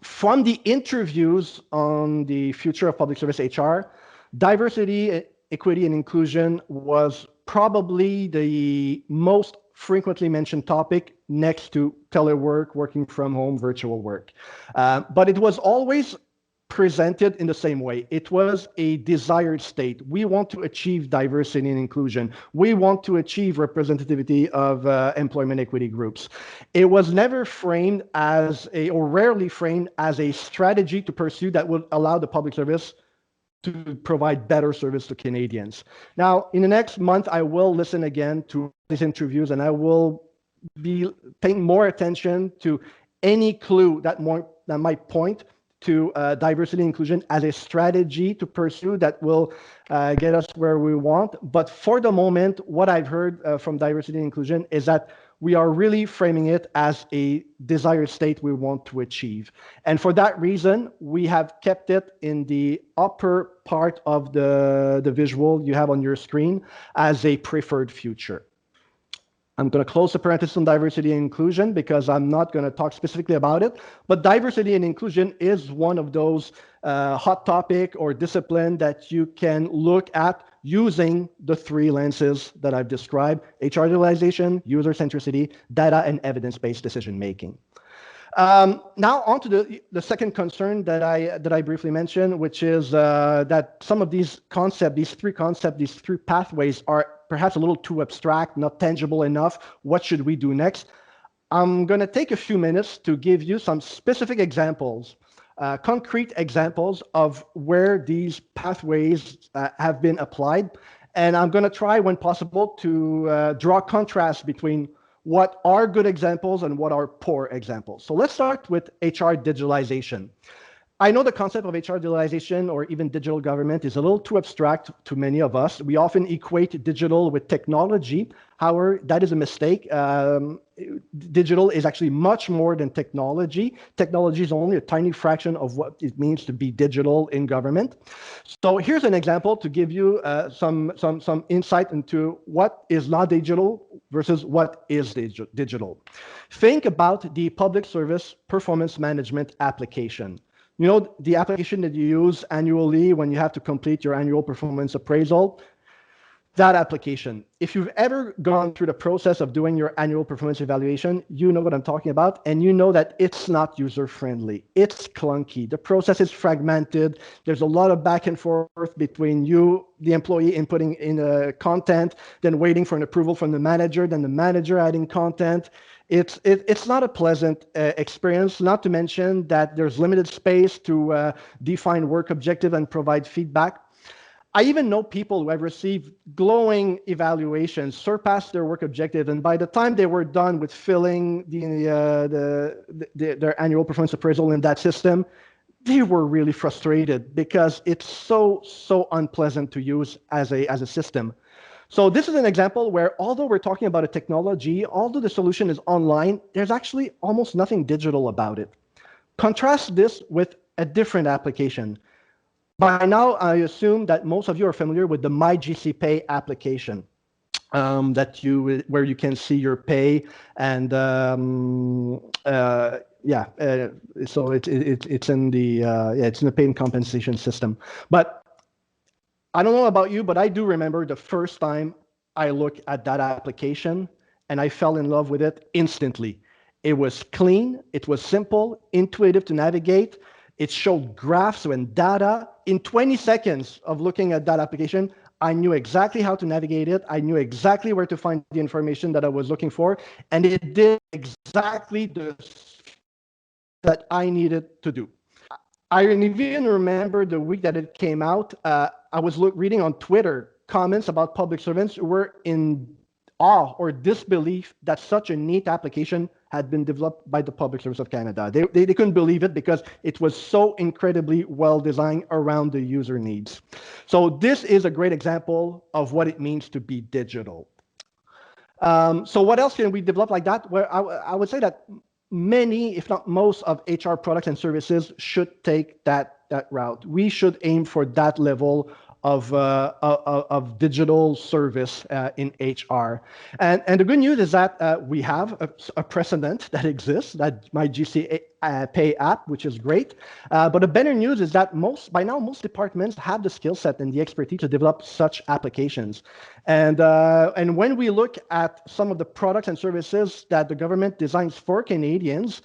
From the interviews on the future of public service HR, diversity, equity, and inclusion was probably the most frequently mentioned topic next to telework, working from home, virtual work. But it was always presented in the same way. It was a desired state. We want to achieve diversity and inclusion. We want to achieve representativity of employment equity groups. It was never framed as or rarely framed as a strategy to pursue that would allow the public service to provide better service to Canadians. Now, in the next month, I will listen again to these interviews and I will be paying more attention to any clue that might point to diversity and inclusion as a strategy to pursue that will get us where we want. But for the moment, what I've heard from diversity and inclusion is that we are really framing it as a desired state we want to achieve. And for that reason, we have kept it in the upper part of the visual you have on your screen as a preferred future. I'm going to close the parenthesis on diversity and inclusion because I'm not going to talk specifically about it. But diversity and inclusion is one of those hot topic or discipline that you can look at using the three lenses that I've described: HR digitalization, user centricity, data, and evidence-based decision making. Now on to the second concern that I briefly mentioned, which is that some of these concepts, these three pathways are perhaps a little too abstract, not tangible enough. What should we do next? I'm going to take a few minutes to give you some specific examples, concrete examples of where these pathways have been applied. And I'm going to try, when possible, to draw contrasts between what are good examples and what are poor examples. So let's start with HR digitalization. I know the concept of HR digitalization or even digital government is a little too abstract to many of us. We often equate digital with technology. However, that is a mistake. Digital is actually much more than technology. Technology is only a tiny fraction of what it means to be digital in government. So here's an example to give you some insight into what is not digital versus what is digital. Think about the public service performance management application. You know, the application that you use annually when you have to complete your annual performance appraisal, that application. If you've ever gone through the process of doing your annual performance evaluation, you know what I'm talking about, and you know that it's not user-friendly. It's clunky. The process is fragmented. There's a lot of back and forth between you, the employee, inputting in content, then waiting for an approval from the manager, then the manager adding content. It's not a pleasant experience, not to mention that there's limited space to define work objective and provide feedback. I even know people who have received glowing evaluations, surpassed their work objective, and by the time they were done with filling their annual performance appraisal in that system, they were really frustrated because it's so unpleasant to use as a system. So this is an example where, although we're talking about a technology, although the solution is online, there's actually almost nothing digital about it. Contrast this with a different application. By now, I assume that most of you are familiar with the MyGCPay application, where you can see your pay, and so it's in the pay and compensation system. But I don't know about you, but I do remember the first time I looked at that application and I fell in love with it instantly. It was clean, it was simple, intuitive to navigate. It showed graphs and data. In 20 seconds of looking at that application, I knew exactly how to navigate it. I knew exactly where to find the information that I was looking for, and it did exactly that I needed to do. I even remember the week that it came out, I was reading on Twitter comments about public servants who were in awe or disbelief that such a neat application had been developed by the Public Service of Canada. They couldn't believe it because it was so incredibly well designed around the user needs. So this is a great example of what it means to be digital. So what else can we develop like that? Well, I would say that many, if not most, of HR products and services should take that route. We should aim for that level of digital service in HR. And the good news is that we have a precedent that exists, that MyGCPay app, which is great. But the better news is that by now most departments have the skill set and the expertise to develop such applications. And when we look at some of the products and services that the government designs for Canadians,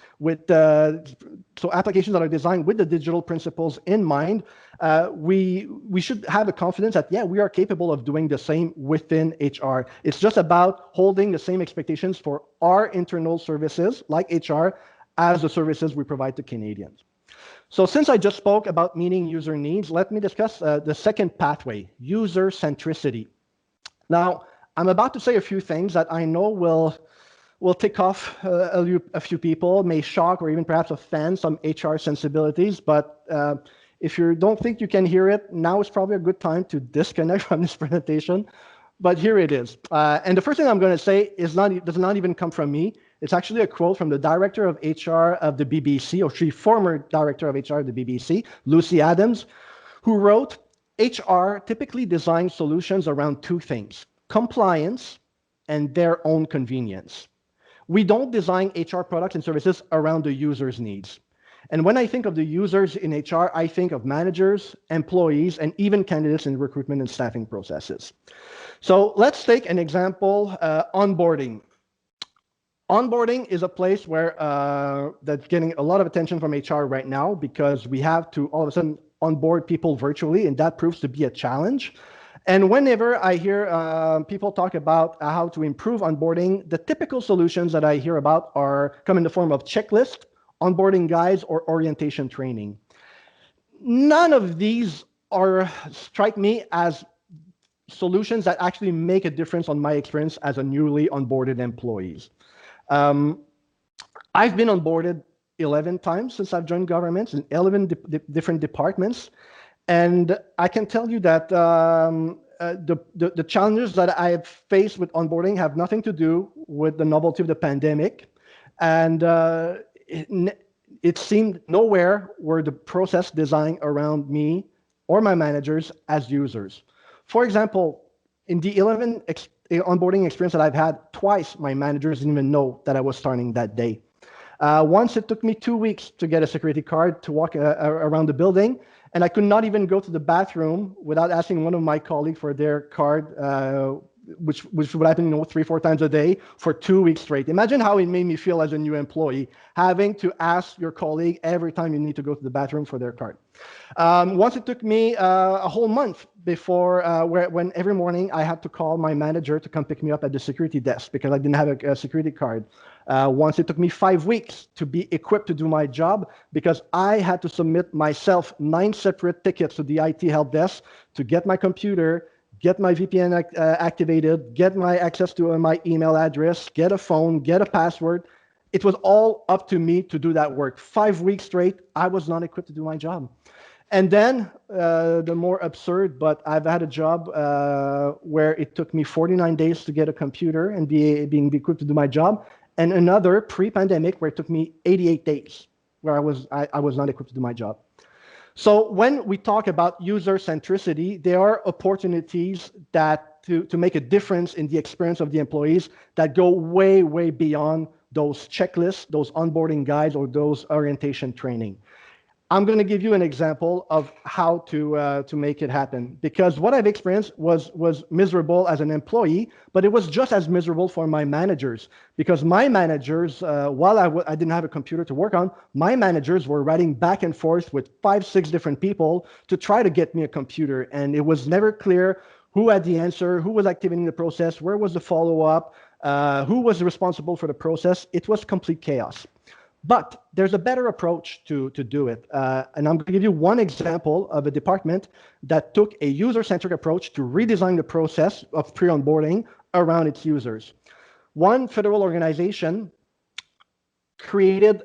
so applications that are designed with the digital principles in mind, we should have the confidence that, yeah, we are capable of doing the same within HR. It's just about holding the same expectations for our internal services, like HR, as the services we provide to Canadians. So since I just spoke about meeting user needs, let me discuss the second pathway, user centricity. Now, I'm about to say a few things that I know will tick off a few people, may shock or even perhaps offend some HR sensibilities, but if you don't think you can hear it, now is probably a good time to disconnect from this presentation. But here it is. And the first thing I'm going to say does not even come from me. It's actually a quote from the director of HR of the BBC, or the former director of HR of the BBC, Lucy Adams, who wrote, HR typically designs solutions around two things, compliance and their own convenience. We don't design HR products and services around the user's needs. And when I think of the users in HR, I think of managers, employees, and even candidates in recruitment and staffing processes. So let's take an example, onboarding. Onboarding is a place where that's getting a lot of attention from HR right now because we have to all of a sudden onboard people virtually, and that proves to be a challenge. And whenever I hear people talk about how to improve onboarding, the typical solutions that I hear about come in the form of checklist, onboarding guides, or orientation training. None of these strike me as solutions that actually make a difference on my experience as a newly onboarded employee. I've been onboarded 11 times since I've joined governments in 11 different departments. And I can tell you that the challenges that I have faced with onboarding have nothing to do with the novelty of the pandemic. And it seemed nowhere were the process designed around me or my managers as users. For example, in the 11 onboarding experience that I've had, twice my managers didn't even know that I was starting that day. Once it took me 2 weeks to get a security card to walk around the building, and I could not even go to the bathroom without asking one of my colleagues for their card which would happen, 3-4 times a day for 2 weeks straight. Imagine how it made me feel as a new employee, having to ask your colleague every time you need to go to the bathroom for their card. Once it took me a whole month before when every morning I had to call my manager to come pick me up at the security desk because I didn't have a security card. Once it took me 5 weeks to be equipped to do my job because I had to submit myself 9 separate tickets to the IT help desk to get my computer, get my VPN activated, get my access to my email address, get a phone, get a password. It was all up to me to do that work. 5 weeks straight, I was not equipped to do my job. And then the more absurd, but I've had a job where it took me 49 days to get a computer and being equipped to do my job, and another pre-pandemic where it took me 88 days, where I was not equipped to do my job. So when we talk about user centricity, there are opportunities that to make a difference in the experience of the employees that go way, way beyond those checklists, those onboarding guides, or those orientation training. I'm going to give you an example of how to make it happen, because what I've experienced was miserable as an employee, but it was just as miserable for my managers, because my managers, while I didn't have a computer to work on, my managers were writing back and forth with 5-6 different people to try to get me a computer, and it was never clear who had the answer, who was activating the process, where was the follow-up, who was responsible for the process. It was complete chaos. But there's a better approach to do it. And I'm going to give you one example of a department that took a user-centric approach to redesign the process of pre-onboarding around its users. One federal organization created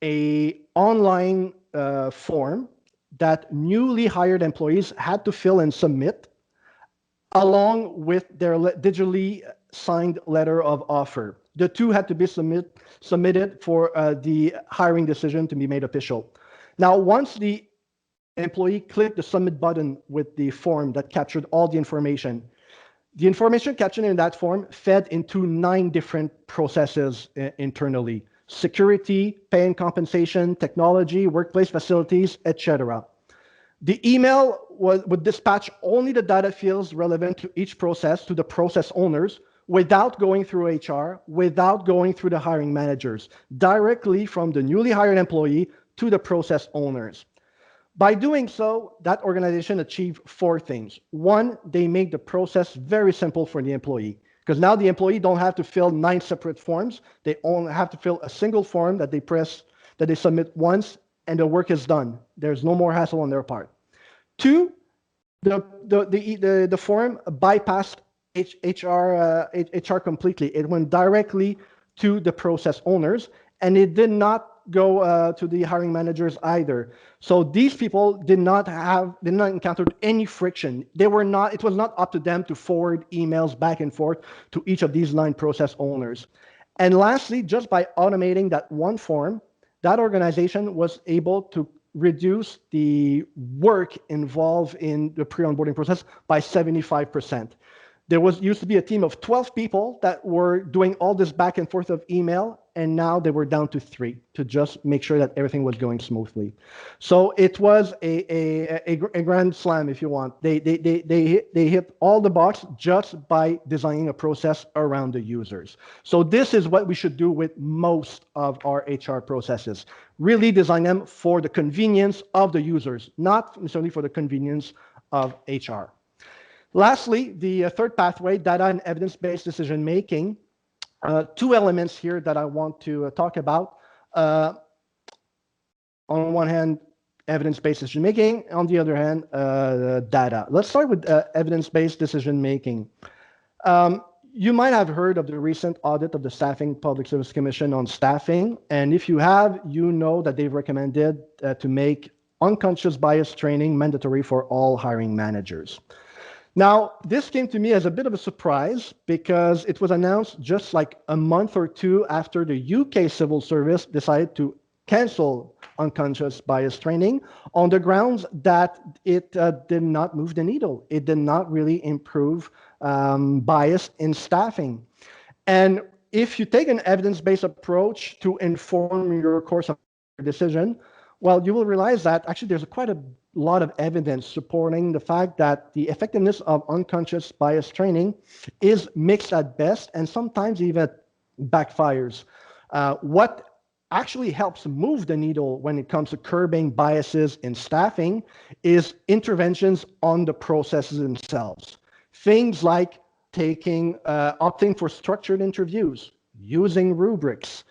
an online form that newly hired employees had to fill and submit, along with their digitally signed letter of offer. The two had to be submitted for the hiring decision to be made official. Now, once the employee clicked the submit button with the form that captured all the information captured in that form fed into 9 different processes internally: security, pay and compensation, technology, workplace facilities, etc. The email would dispatch only the data fields relevant to each process to the process owners, without going through HR, without going through the hiring managers, directly from the newly hired employee to the process owners. By doing so, that organization achieved 4 things. 1, they made the process very simple for the employee, because now the employee don't have to fill 9 separate forms. They only have to fill a single form that they submit once, and the work is done. There's no more hassle on their part. 2, the form bypassed HR completely. It went directly to the process owners, and it did not go to the hiring managers either. So these people did not encounter any friction. It was not up to them to forward emails back and forth to each of these 9 process owners. And lastly, just by automating that one form, that organization was able to reduce the work involved in the pre-onboarding process by 75%. There used to be a team of 12 people that were doing all this back and forth of email, and now they were down to 3 to just make sure that everything was going smoothly. So it was a grand slam, if you want. They hit all the boxes just by designing a process around the users. So this is what we should do with most of our HR processes. Really design them for the convenience of the users, not necessarily for the convenience of HR. Lastly, the third pathway, data and evidence-based decision-making. 2 elements here that I want to talk about. On one hand, evidence-based decision-making. On the other hand, data. Let's start with evidence-based decision-making. You might have heard of the recent audit of the Staffing Public Service Commission on staffing. And if you have, you know that they've recommended to make unconscious bias training mandatory for all hiring managers. Now, this came to me as a bit of a surprise because it was announced just like a month or 2 after the UK Civil Service decided to cancel unconscious bias training on the grounds that it did not move the needle. It did not really improve bias in staffing. And if you take an evidence-based approach to inform your course of decision, well, you will realize that actually there's quite a lot of evidence supporting the fact that the effectiveness of unconscious bias training is mixed at best and sometimes even backfires. What actually helps move the needle when it comes to curbing biases in staffing is interventions on the processes themselves. Things like opting for structured interviews, using rubrics,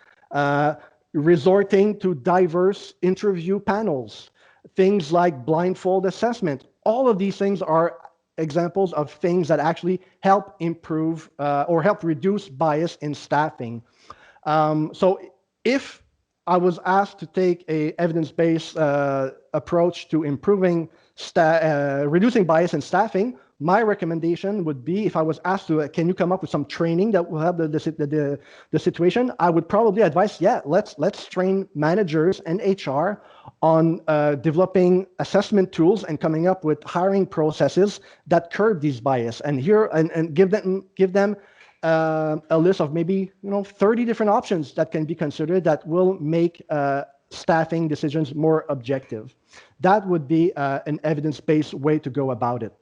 resorting to diverse interview panels, things like blindfold assessment. All of these things are examples of things that actually help improve or help reduce bias in staffing. So if I was asked to take a evidence-based approach to improving reducing bias in staffing, my recommendation would be, if I was asked to, can you come up with some training that will help the situation? I would probably advise, yeah, let's train managers and HR on developing assessment tools and coming up with hiring processes that curb these bias, and give them a list of maybe 30 different options that can be considered that will make staffing decisions more objective. That would be an evidence-based way to go about it.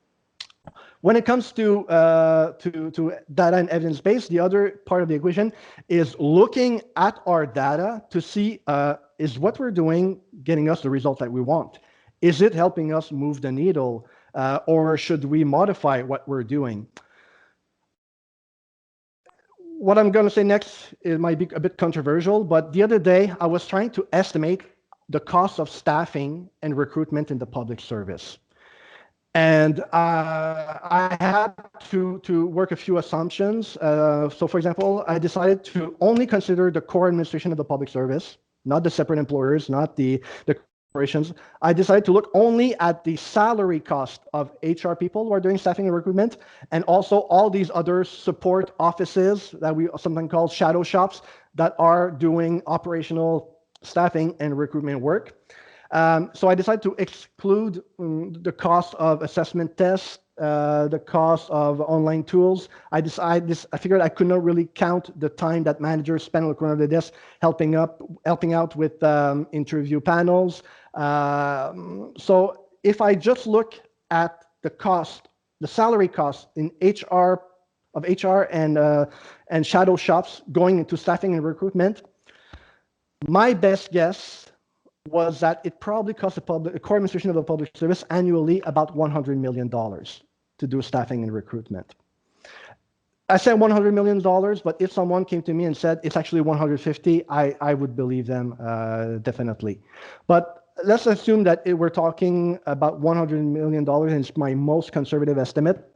When it comes to data and evidence-based, the other part of the equation is looking at our data to see is what we're doing getting us the result that we want? Is it helping us move the needle, or should we modify what we're doing? What I'm going to say next, it might be a bit controversial, but the other day I was trying to estimate the cost of staffing and recruitment in the public service. And I had to work a few assumptions. So for example, I decided to only consider the core administration of the public service, not the separate employers, not the corporations. I decided to look only at the salary cost of HR people who are doing staffing and recruitment, and also all these other support offices that we sometimes call shadow shops that are doing operational staffing and recruitment work. So I decided to exclude the cost of assessment tests, the cost of online tools. I figured I could not really count the time that managers spend on the corner of the desk helping out with interview panels. So if I just look at the salary cost in HR and shadow shops going into staffing and recruitment, my best guess was that it probably cost the core administration of the public service annually about $100 million to do staffing and recruitment. I said $100 million, but if someone came to me and said it's actually 150, I would believe them definitely. But let's assume that we're talking about $100 million, and it's my most conservative estimate.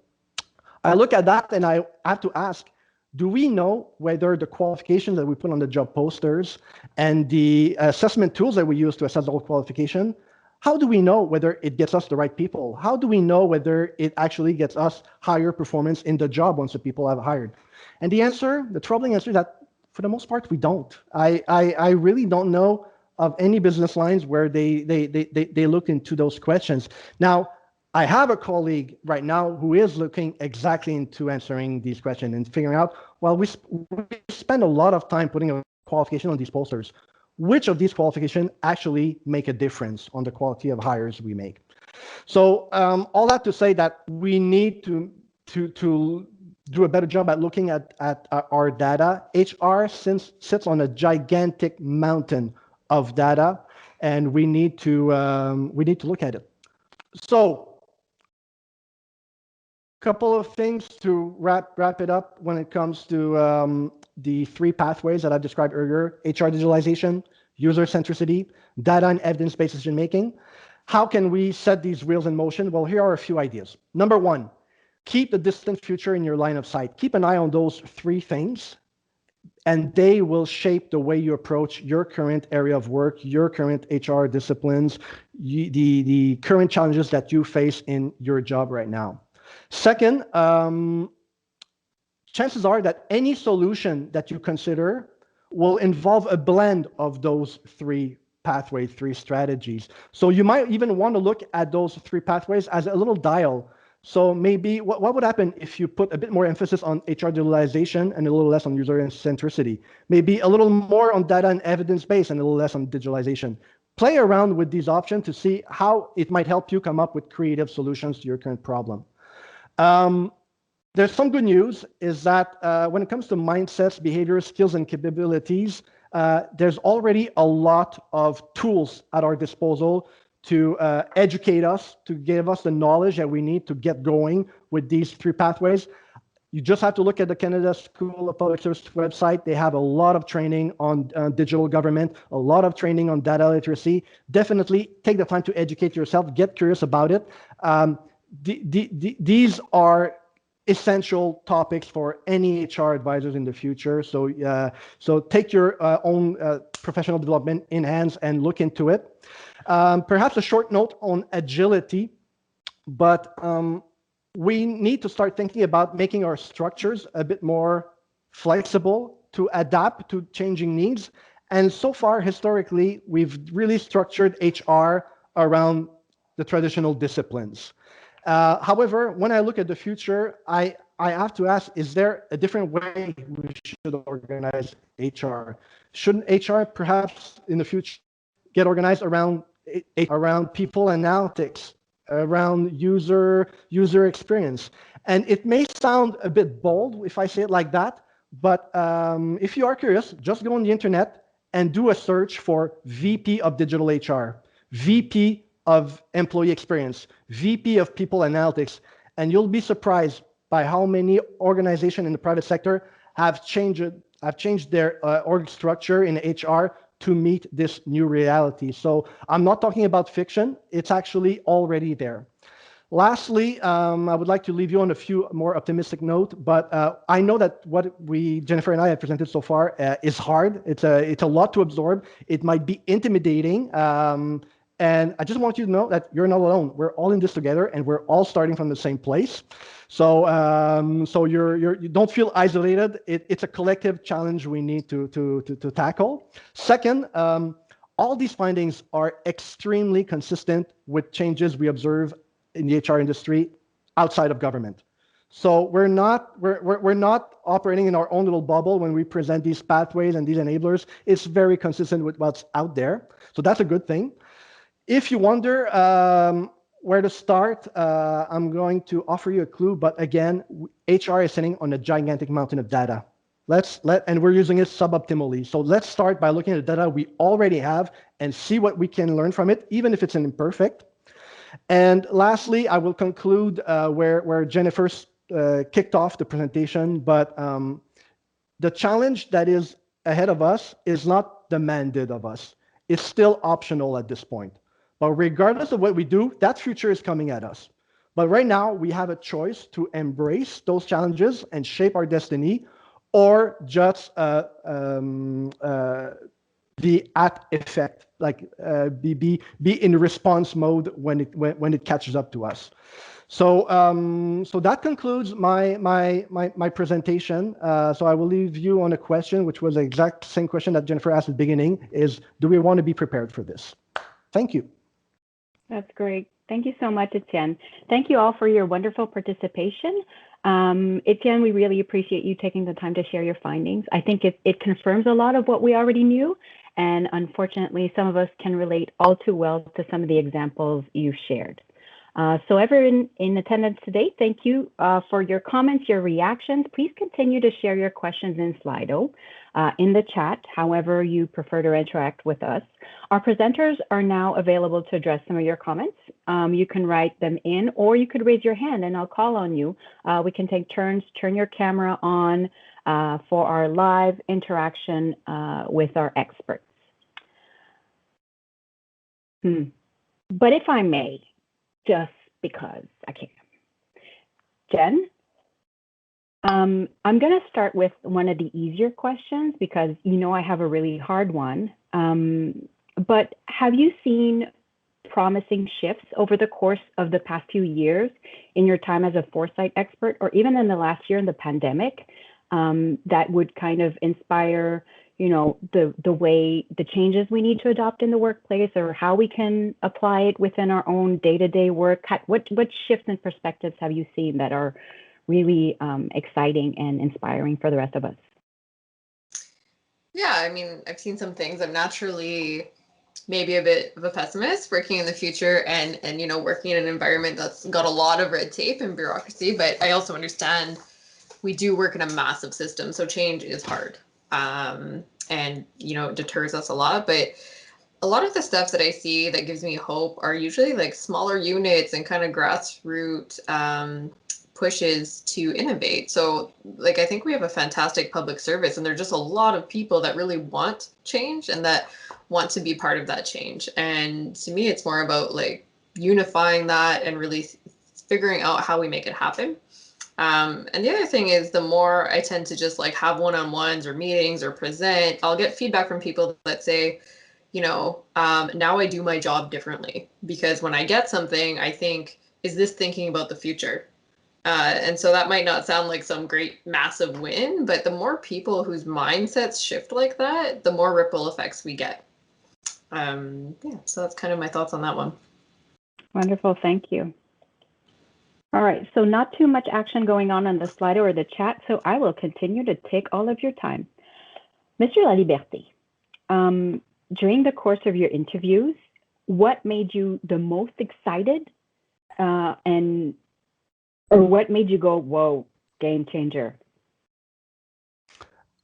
I look at that and I have to ask, do we know whether the qualifications that we put on the job posters and the assessment tools that we use to assess all qualification, how do we know whether it gets us the right people? How do we know whether it actually gets us higher performance in the job once the people have hired? And the troubling answer is that for the most part, we don't. I really don't know of any business lines where they look into those questions. Now, I have a colleague right now who is looking exactly into answering these questions and figuring out, well, we spend a lot of time putting a qualification on these posters. Which of these qualifications actually make a difference on the quality of hires we make? So all that to say that we need to do a better job at looking at our data. HR sits on a gigantic mountain of data, and we need to look at it. So, couple of things to wrap it up when it comes to the three pathways that I described earlier: HR digitalization, user centricity, data and evidence-based decision making. How can we set these wheels in motion? Well, here are a few ideas. Number one, keep the distant future in your line of sight. Keep an eye on those three things, and they will shape the way you approach your current area of work, your current HR disciplines, the current challenges that you face in your job right now. Second, chances are that any solution that you consider will involve a blend of those three pathways, three strategies. So you might even want to look at those three pathways as a little dial. So maybe what would happen if you put a bit more emphasis on HR digitalization and a little less on user centricity? Maybe a little more on data and evidence-based and a little less on digitalization. play around with these options to see how it might help you come up with creative solutions to your current problem. There's some good news is that when it comes to mindsets, behaviors, skills, and capabilities, there's already a lot of tools at our disposal to educate us, to give us the knowledge that we need to get going with these 3 pathways. You just have to look at the Canada School of Public Service website. They have a lot of training on digital government, a lot of training on data literacy. Definitely take the time to educate yourself, get curious about it. These are essential topics for any HR advisors in the future. So take your own professional development in hands and look into it. Perhaps a short note on agility, but we need to start thinking about making our structures a bit more flexible to adapt to changing needs. And so far, historically, we've really structured HR around the traditional disciplines. However, when I look at the future, I have to ask, is there a different way we should organize HR? Shouldn't HR perhaps in the future get organized around people analytics, around user experience? And it may sound a bit bold if I say it like that, but if you are curious, just go on the internet and do a search for VP of Digital HR, VP of Employee Experience, VP of People Analytics, and you'll be surprised by how many organizations in the private sector have changed their org structure in HR to meet this new reality. So I'm not talking about fiction, it's actually already there. Lastly, I would like to leave you on a few more optimistic note, but I know that what Jennifer and I have presented so far is hard. It's a lot to absorb. It might be intimidating. And I just want you to know that you're not alone. We're all in this together, and we're all starting from the same place. So, you don't feel isolated. It's a collective challenge we need to tackle. Second, all these findings are extremely consistent with changes we observe in the HR industry outside of government. So we're not operating in our own little bubble when we present these pathways and these enablers. It's very consistent with what's out there. So that's a good thing. If you wonder where to start, I'm going to offer you a clue. But again, HR is sitting on a gigantic mountain of data. And we're using it suboptimally. So let's start by looking at the data we already have and see what we can learn from it, even if it's imperfect. And lastly, I will conclude where Jennifer kicked off the presentation. But the challenge that is ahead of us is not demanded of us. It's still optional at this point. But regardless of what we do, that future is coming at us. But right now, we have a choice to embrace those challenges and shape our destiny, or just be at effect, like be in response mode when it catches up to us. So that concludes my presentation. So I will leave you on a question, which was the exact same question that Jennifer asked at the beginning: is do we want to be prepared for this? Thank you. That's great. Thank you so much, Étienne. Thank you all for your wonderful participation. Étienne, we really appreciate you taking the time to share your findings. I think it confirms a lot of what we already knew. And unfortunately, some of us can relate all too well to some of the examples you shared. So everyone in attendance today, thank you for your comments, your reactions. Please continue to share your questions in Slido, in the chat, however you prefer to interact with us. Our presenters are now available to address some of your comments. You can write them in, or you could raise your hand and I'll call on you. We can take turns, turn your camera on for our live interaction with our experts. But if I may, just because I can. Jen, I'm going to start with one of the easier questions because you know I have a really hard one. But have you seen promising shifts over the course of the past few years in your time as a Foresight expert, or even in the last year in the pandemic, that would kind of inspire, you know, the way, the changes we need to adopt in the workplace, or how we can apply it within our own day-to-day work? What shifts and perspectives have you seen that are really exciting and inspiring for the rest of us? Yeah, I mean, I've seen some things. I'm naturally maybe a bit of a pessimist working in the future and working in an environment that's got a lot of red tape and bureaucracy. But I also understand we do work in a massive system, so change is hard. And it deters us a lot. But a lot of the stuff that I see that gives me hope are usually like smaller units and kind of grassroots pushes to innovate. So like I think we have a fantastic public service, and there's just a lot of people that really want change and that want to be part of that change. And to me, it's more about like unifying that and really figuring out how we make it happen. And the other thing is, the more I tend to just like have one-on-ones or meetings or present, I'll get feedback from people that say, now I do my job differently, because when I get something, I think, is this thinking about the future? And so that might not sound like some great massive win, but the more people whose mindsets shift like that, the more ripple effects we get. So that's kind of my thoughts on that one. Wonderful, thank you. All right, so not too much action going on the Slido or the chat, so I will continue to take all of your time. Mr. Laliberté, during the course of your interviews, what made you the most excited or what made you go, whoa, game changer?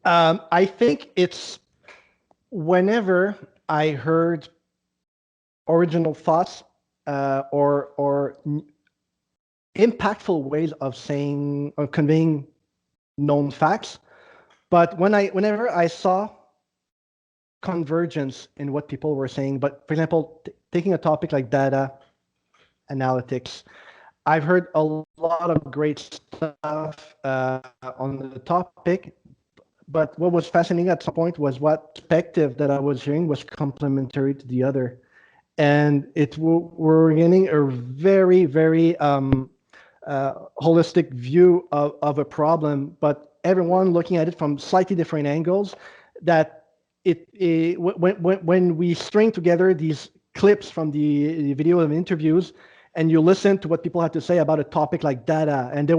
I think it's whenever I heard original thoughts or impactful ways of saying or conveying known facts. But whenever I saw convergence in what people were saying, but for example, taking a topic like data analytics, I've heard a lot of great stuff on the topic. But what was fascinating at some point was what perspective that I was hearing was complementary to the other. And we're getting a very, very holistic view of a problem, but everyone looking at it from slightly different angles. That when we string together these clips from the video of interviews, and you listen to what people have to say about a topic like data, and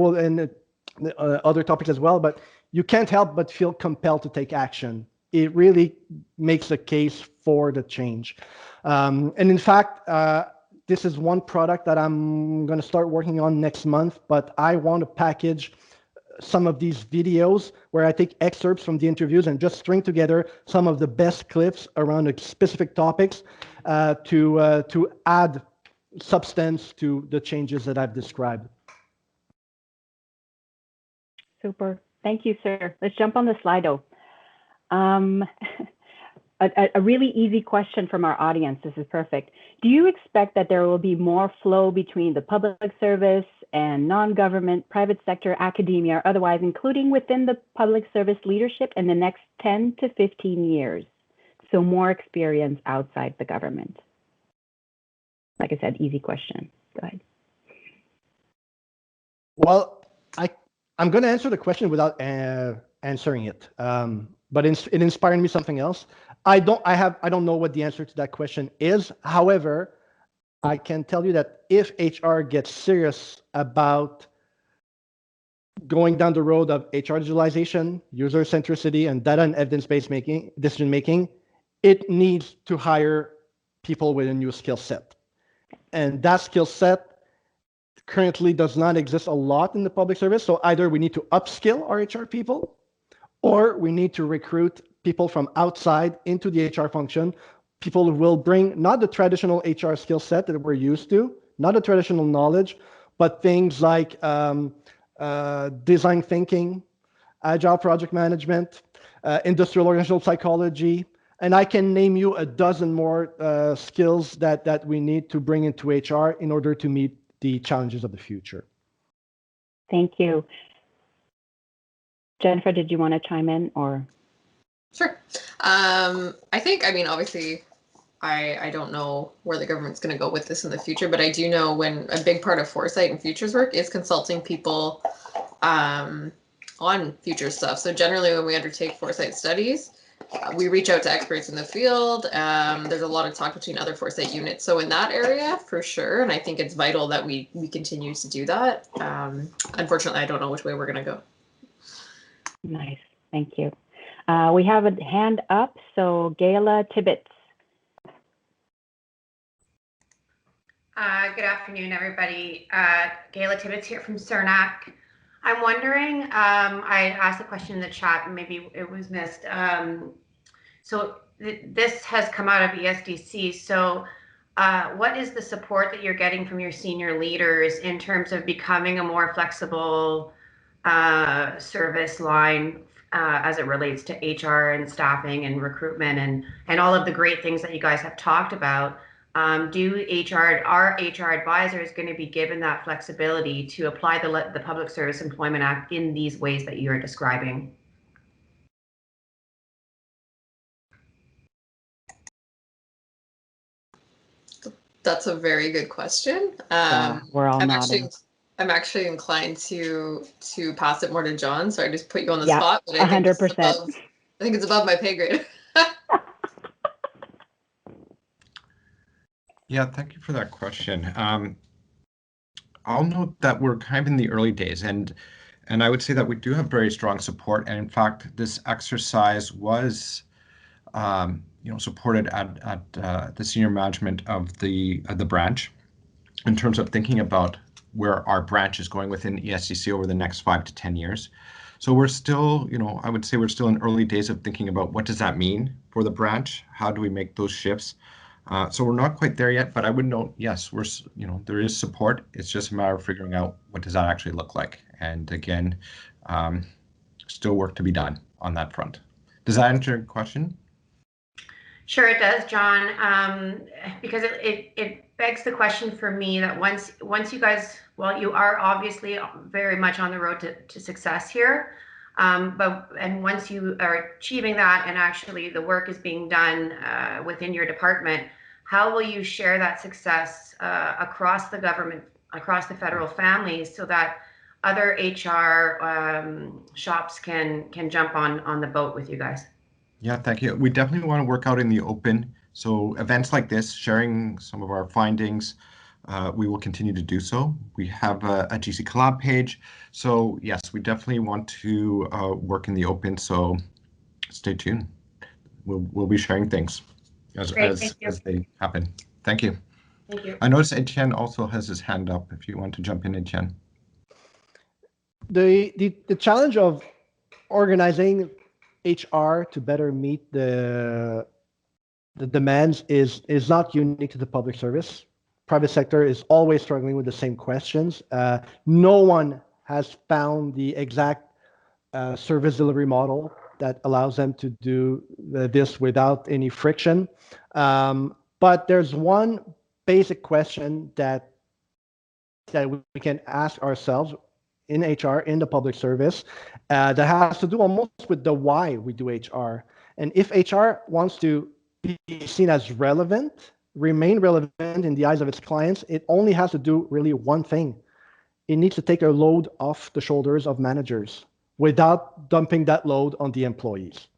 other topics as well, but you can't help but feel compelled to take action. It really makes a case for the change. And in fact, this is one product that I'm going to start working on next month, but I want to package some of these videos where I take excerpts from the interviews and just string together some of the best clips around specific topics to add substance to the changes that I've described. Super. Thank you, sir. Let's jump on the Slido. A really easy question from our audience. This is perfect. Do you expect that there will be more flow between the public service and non-government, private sector, academia, or otherwise, including within the public service leadership in the next 10 to 15 years? So more experience outside the government. Like I said, easy question. Go ahead. Well, I'm going to answer the question without answering it, but it inspired me something else. I don't know what the answer to that question is. However, I can tell you that if HR gets serious about going down the road of HR digitalization, user centricity, and data and evidence-based decision making, it needs to hire people with a new skill set. And that skill set currently does not exist a lot in the public service. So either we need to upskill our HR people, or we need to recruit people from outside into the HR function, people who will bring not the traditional HR skill set that we're used to, not the traditional knowledge, but things like design thinking, agile project management, industrial organizational psychology, and I can name you a dozen more skills that we need to bring into HR in order to meet the challenges of the future. Thank you. Jennifer, did you want to chime in or? Sure. I mean, obviously, I don't know where the government's going to go with this in the future, but I do know when a big part of Foresight and Futures work is consulting people on future stuff. So generally when we undertake Foresight studies, we reach out to experts in the field. There's a lot of talk between other Foresight units. So in that area, for sure, and I think it's vital that we continue to do that. Unfortunately, I don't know which way we're going to go. Nice. Thank you. We have a hand up. So Gayla Tibbetts. Good afternoon, everybody. Gayla Tibbetts here from CERNAC. I'm wondering, I asked a question in the chat, and maybe it was missed. This has come out of ESDC. So what is the support that you're getting from your senior leaders in terms of becoming a more flexible service line as it relates to HR and staffing and recruitment and all of the great things that you guys have talked about? Are HR advisors going to be given that flexibility to apply the Public Service Employment Act in these ways that you are describing? That's a very good question. We're all nodding. I'm actually inclined to pass it more to John. So I just put you on the Yeah, spot, but I think 100%. I think it's above my pay grade. Yeah, thank you for that question. I'll note that we're kind of in the early days, and I would say that we do have very strong support. And in fact, this exercise was, supported at the senior management of the branch in terms of thinking about where our branch is going within ESDC over the next 5 to 10 years. So we're still, I would say we're still in early days of thinking about what does that mean for the branch? How do we make those shifts? So we're not quite there yet, but I would note, yes, there is support. It's just a matter of figuring out what does that actually look like. And again, still work to be done on that front. Does that answer your question? Sure, it does, John. Because it begs the question for me that once you guys, well, you are obviously very much on the road to success here. And once you are achieving that and actually the work is being done within your department, how will you share that success across the government, across the federal families, so that other HR shops can jump on the boat with you guys? Yeah, thank you. We definitely want to work out in the open. So events like this, sharing some of our findings, we will continue to do so. We have a GC Collab page. So yes, we definitely want to work in the open. So stay tuned. We'll be sharing things as they happen. Thank you. Thank you. I notice Étienne also has his hand up. If you want to jump in, Étienne. The challenge of organizing HR to better meet the demands is not unique to the public service. Private sector is always struggling with the same questions. No one has found the exact service delivery model that allows them to do this without any friction. But there's one basic question that we can ask ourselves in HR, in the public service, that has to do almost with the why we do HR. And if HR wants to be seen as relevant, remain relevant in the eyes of its clients, it only has to do really one thing. It needs to take a load off the shoulders of managers without dumping that load on the employees.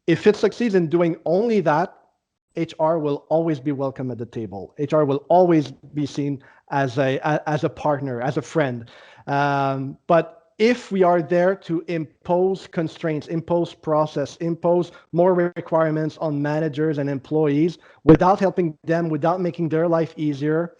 If it succeeds in doing only that, HR will always be welcome at the table. HR will always be seen as a partner, as a friend. But if we are there to impose constraints, impose process, impose more requirements on managers and employees without helping them, without making their life easier,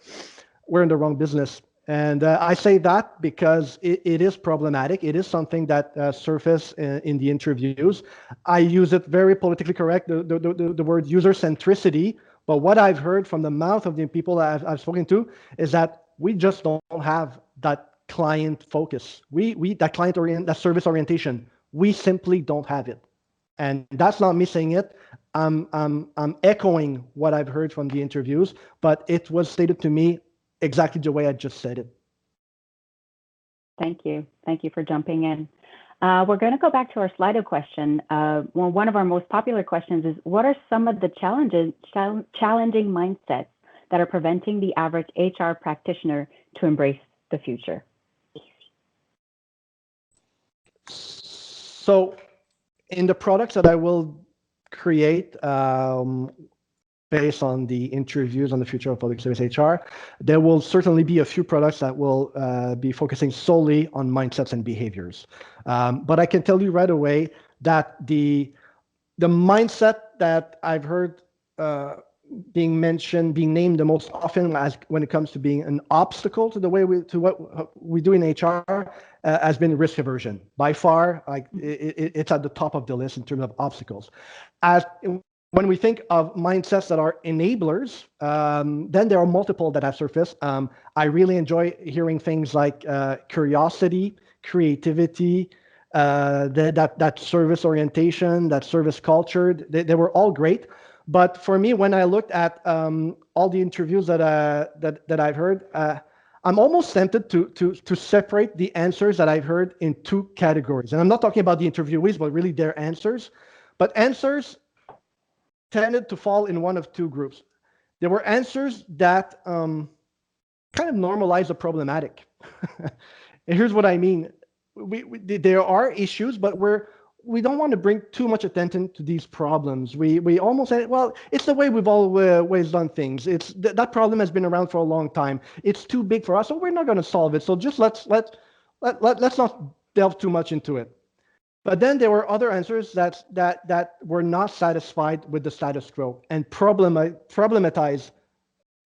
we're in the wrong business. And I say that because it is problematic. It is something that surfaced in the interviews. I use it very politically correct, the word user centricity. But what I've heard from the mouth of the people that I've spoken to is that we just don't have that client focus. That service orientation. We simply don't have it. And that's not me saying it. I'm echoing what I've heard from the interviews, but it was stated to me exactly the way I just said it. Thank you. Thank you for jumping in. We're going to go back to our Slido question. One of our most popular questions is, what are some of the challenging mindsets that are preventing the average HR practitioner to embrace the future? So in the products that I will create, based on the interviews on the future of public service HR, there will certainly be a few products that will be focusing solely on mindsets and behaviors. But I can tell you right away that the mindset that I've heard being mentioned, being named the most often as when it comes to being an obstacle to the way what we do in HR has been risk aversion. By far, like it's at the top of the list in terms of obstacles. When we think of mindsets that are enablers, then there are multiple that have surfaced. I really enjoy hearing things like curiosity, creativity, that service orientation, that service culture. They were all great. But for me, when I looked at all the interviews that I've heard, I'm almost tempted to separate the answers that I've heard in two categories. And I'm not talking about the interviewees, but really their answers. But answers tended to fall in one of two groups. There were answers that kind of normalize the problematic. And here's what I mean. There are issues, but we don't want to bring too much attention to these problems. We almost say, well, it's the way we've always done things. It's that problem has been around for a long time. It's too big for us, so we're not going to solve it. So just let's not delve too much into it. But then there were other answers that were not satisfied with the status quo and problematized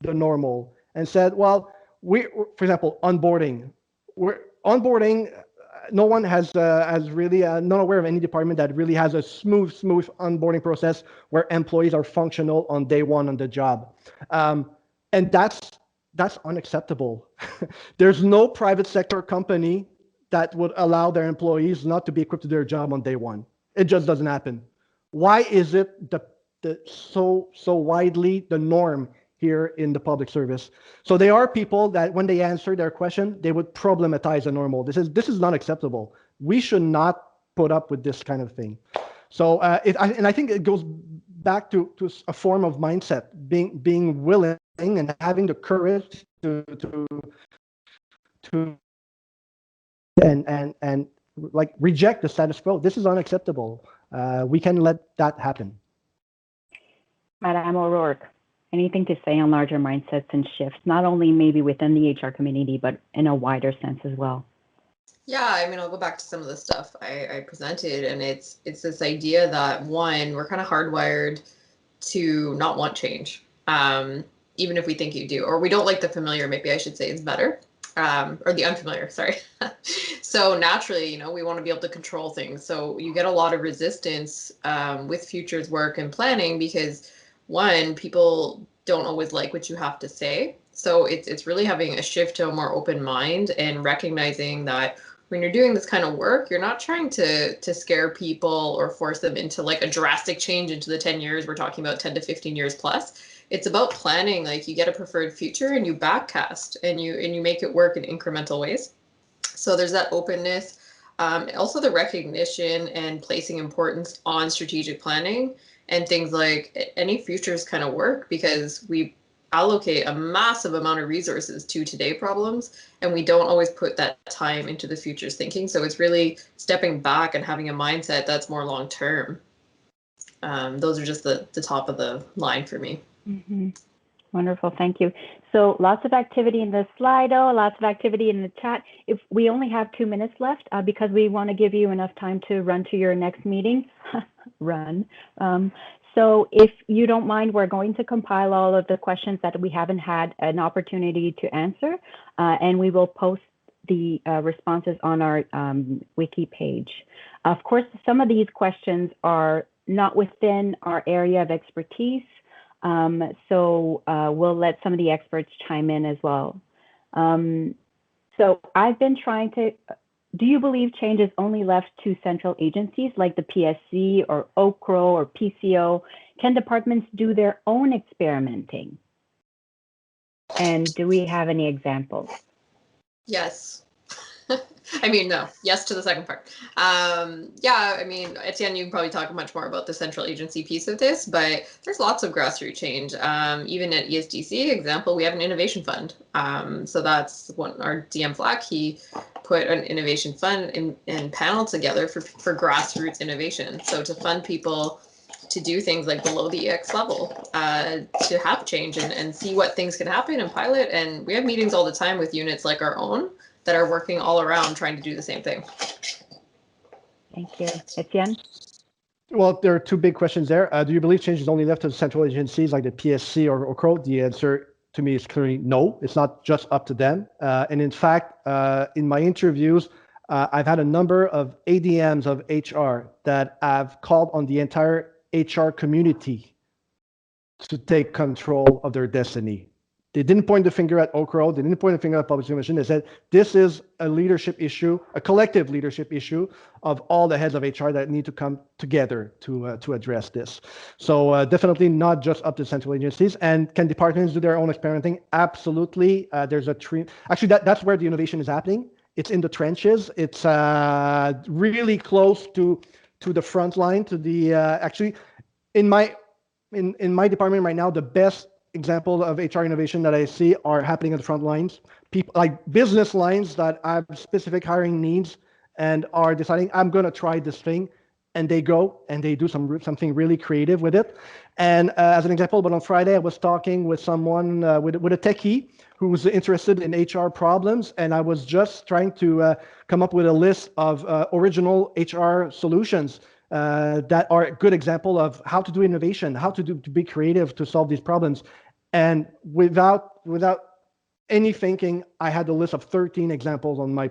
the normal and said, well, for example, onboarding. No one has really not aware of any department that really has a smooth onboarding process where employees are functional on day one on the job, and that's unacceptable. There's no private sector company that would allow their employees not to be equipped to their job on day one. It just doesn't happen. Why is it so widely the norm here in the public service? So there are people that when they answer their question, they would problematize the normal. This is not acceptable. We should not put up with this kind of thing. So I think it goes back to a form of mindset, being willing and having the courage to and like reject the status quo. This is unacceptable. We can let that happen. Madame O'Rourke, anything to say on larger mindsets and shifts, not only maybe within the HR community, but in a wider sense as well? Yeah, I mean, I'll go back to some of the stuff I presented, and it's this idea that, one, we're kind of hardwired to not want change, even if we think you do, or we don't like the familiar, maybe I should say is better. Or the unfamiliar, sorry. So naturally, we want to be able to control things. So you get a lot of resistance with futures work and planning because, one, people don't always like what you have to say. So it's really having a shift to a more open mind and recognizing that when you're doing this kind of work, you're not trying to scare people or force them into like a drastic change into the 10 years. We're talking about 10 to 15 years plus. It's about planning. Like, you get a preferred future and you backcast and you make it work in incremental ways. So there's that openness. Also the recognition and placing importance on strategic planning and things like any futures kind of work, because we allocate a massive amount of resources to today problems and we don't always put that time into the futures thinking. So it's really stepping back and having a mindset that's more long term. Those are just the top of the line for me. Mm-hmm. Wonderful, thank you. So lots of activity in the Slido, lots of activity in the chat. If we only have 2 minutes left, because we want to give you enough time to run to your next meeting, so if you don't mind, we're going to compile all of the questions that we haven't had an opportunity to answer, and we will post the responses on our wiki page. Of course, some of these questions are not within our area of expertise, so we'll let some of the experts chime in as well. So I've been trying to, do you believe change is only left to central agencies like the PSC or OCRO or PCO? Can departments do their own experimenting? And do we have any examples? Yes. I mean, no. Yes to the second part. Yeah, I mean, Étienne, you can probably talk much more about the central agency piece of this, but there's lots of grassroots change. Even at ESDC example, we have an innovation fund. So that's what our DM Flack, he put an innovation fund and panel together for grassroots innovation. So to fund people to do things like below the EX level, to have change and see what things can happen and pilot. And we have meetings all the time with units like our own that are working all around trying to do the same thing. Thank you. Étienne? Well, there are two big questions there. Do you believe change is only left to the central agencies like the PSC or CRO? The answer to me is clearly no. It's not just up to them. And in fact, in my interviews, I've had a number of ADMs of HR that have called on the entire HR community to take control of their destiny. They didn't point the finger at Okro. They didn't point the finger at public information. They said, this is a leadership issue, a collective leadership issue of all the heads of HR that need to come together to address this. So definitely not just up to central agencies. And can departments do their own experimenting? Absolutely. There's a tree. Actually, that's where the innovation is happening. It's in the trenches. It's really close to the front line, to the, actually, in my department right now, the best example of HR innovation that I see are happening at the front lines. People like business lines that have specific hiring needs and are deciding, I'm going to try this thing, and they go and they do something really creative with it. And as an example, but on Friday I was talking with someone with a techie who was interested in HR problems, and I was just trying to come up with a list of original HR solutions that are a good example of how to do innovation, how to be creative to solve these problems. And without any thinking, I had a list of 13 examples on my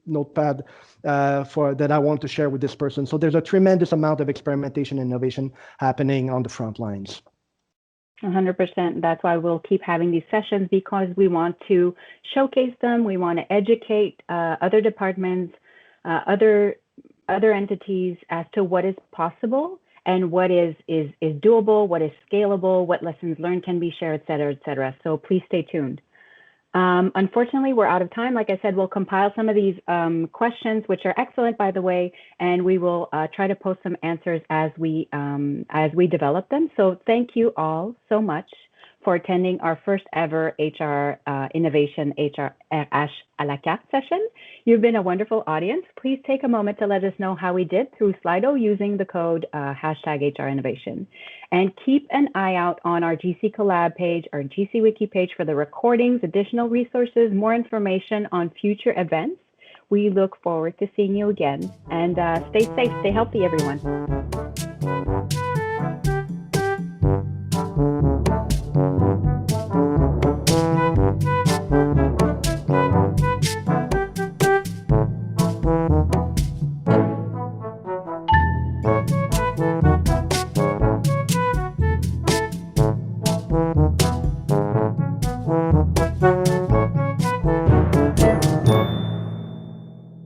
notepad that I want to share with this person. So there's a tremendous amount of experimentation and innovation happening on the front lines. 100%. That's why we'll keep having these sessions, because we want to showcase them. We want to educate other departments, other entities as to what is possible and what is doable, what is scalable, what lessons learned can be shared, et cetera, et cetera. So please stay tuned. Unfortunately, we're out of time. Like I said, we'll compile some of these questions, which are excellent, by the way, and we will try to post some answers as we develop them. So thank you all so much for attending our first ever HR Innovation HR RH à la carte session. You've been a wonderful audience. Please take a moment to let us know how we did through Slido using the code hashtag HR Innovation. And keep an eye out on our GC Collab page, our GC Wiki page for the recordings, additional resources, more information on future events. We look forward to seeing you again. And stay safe, stay healthy, everyone.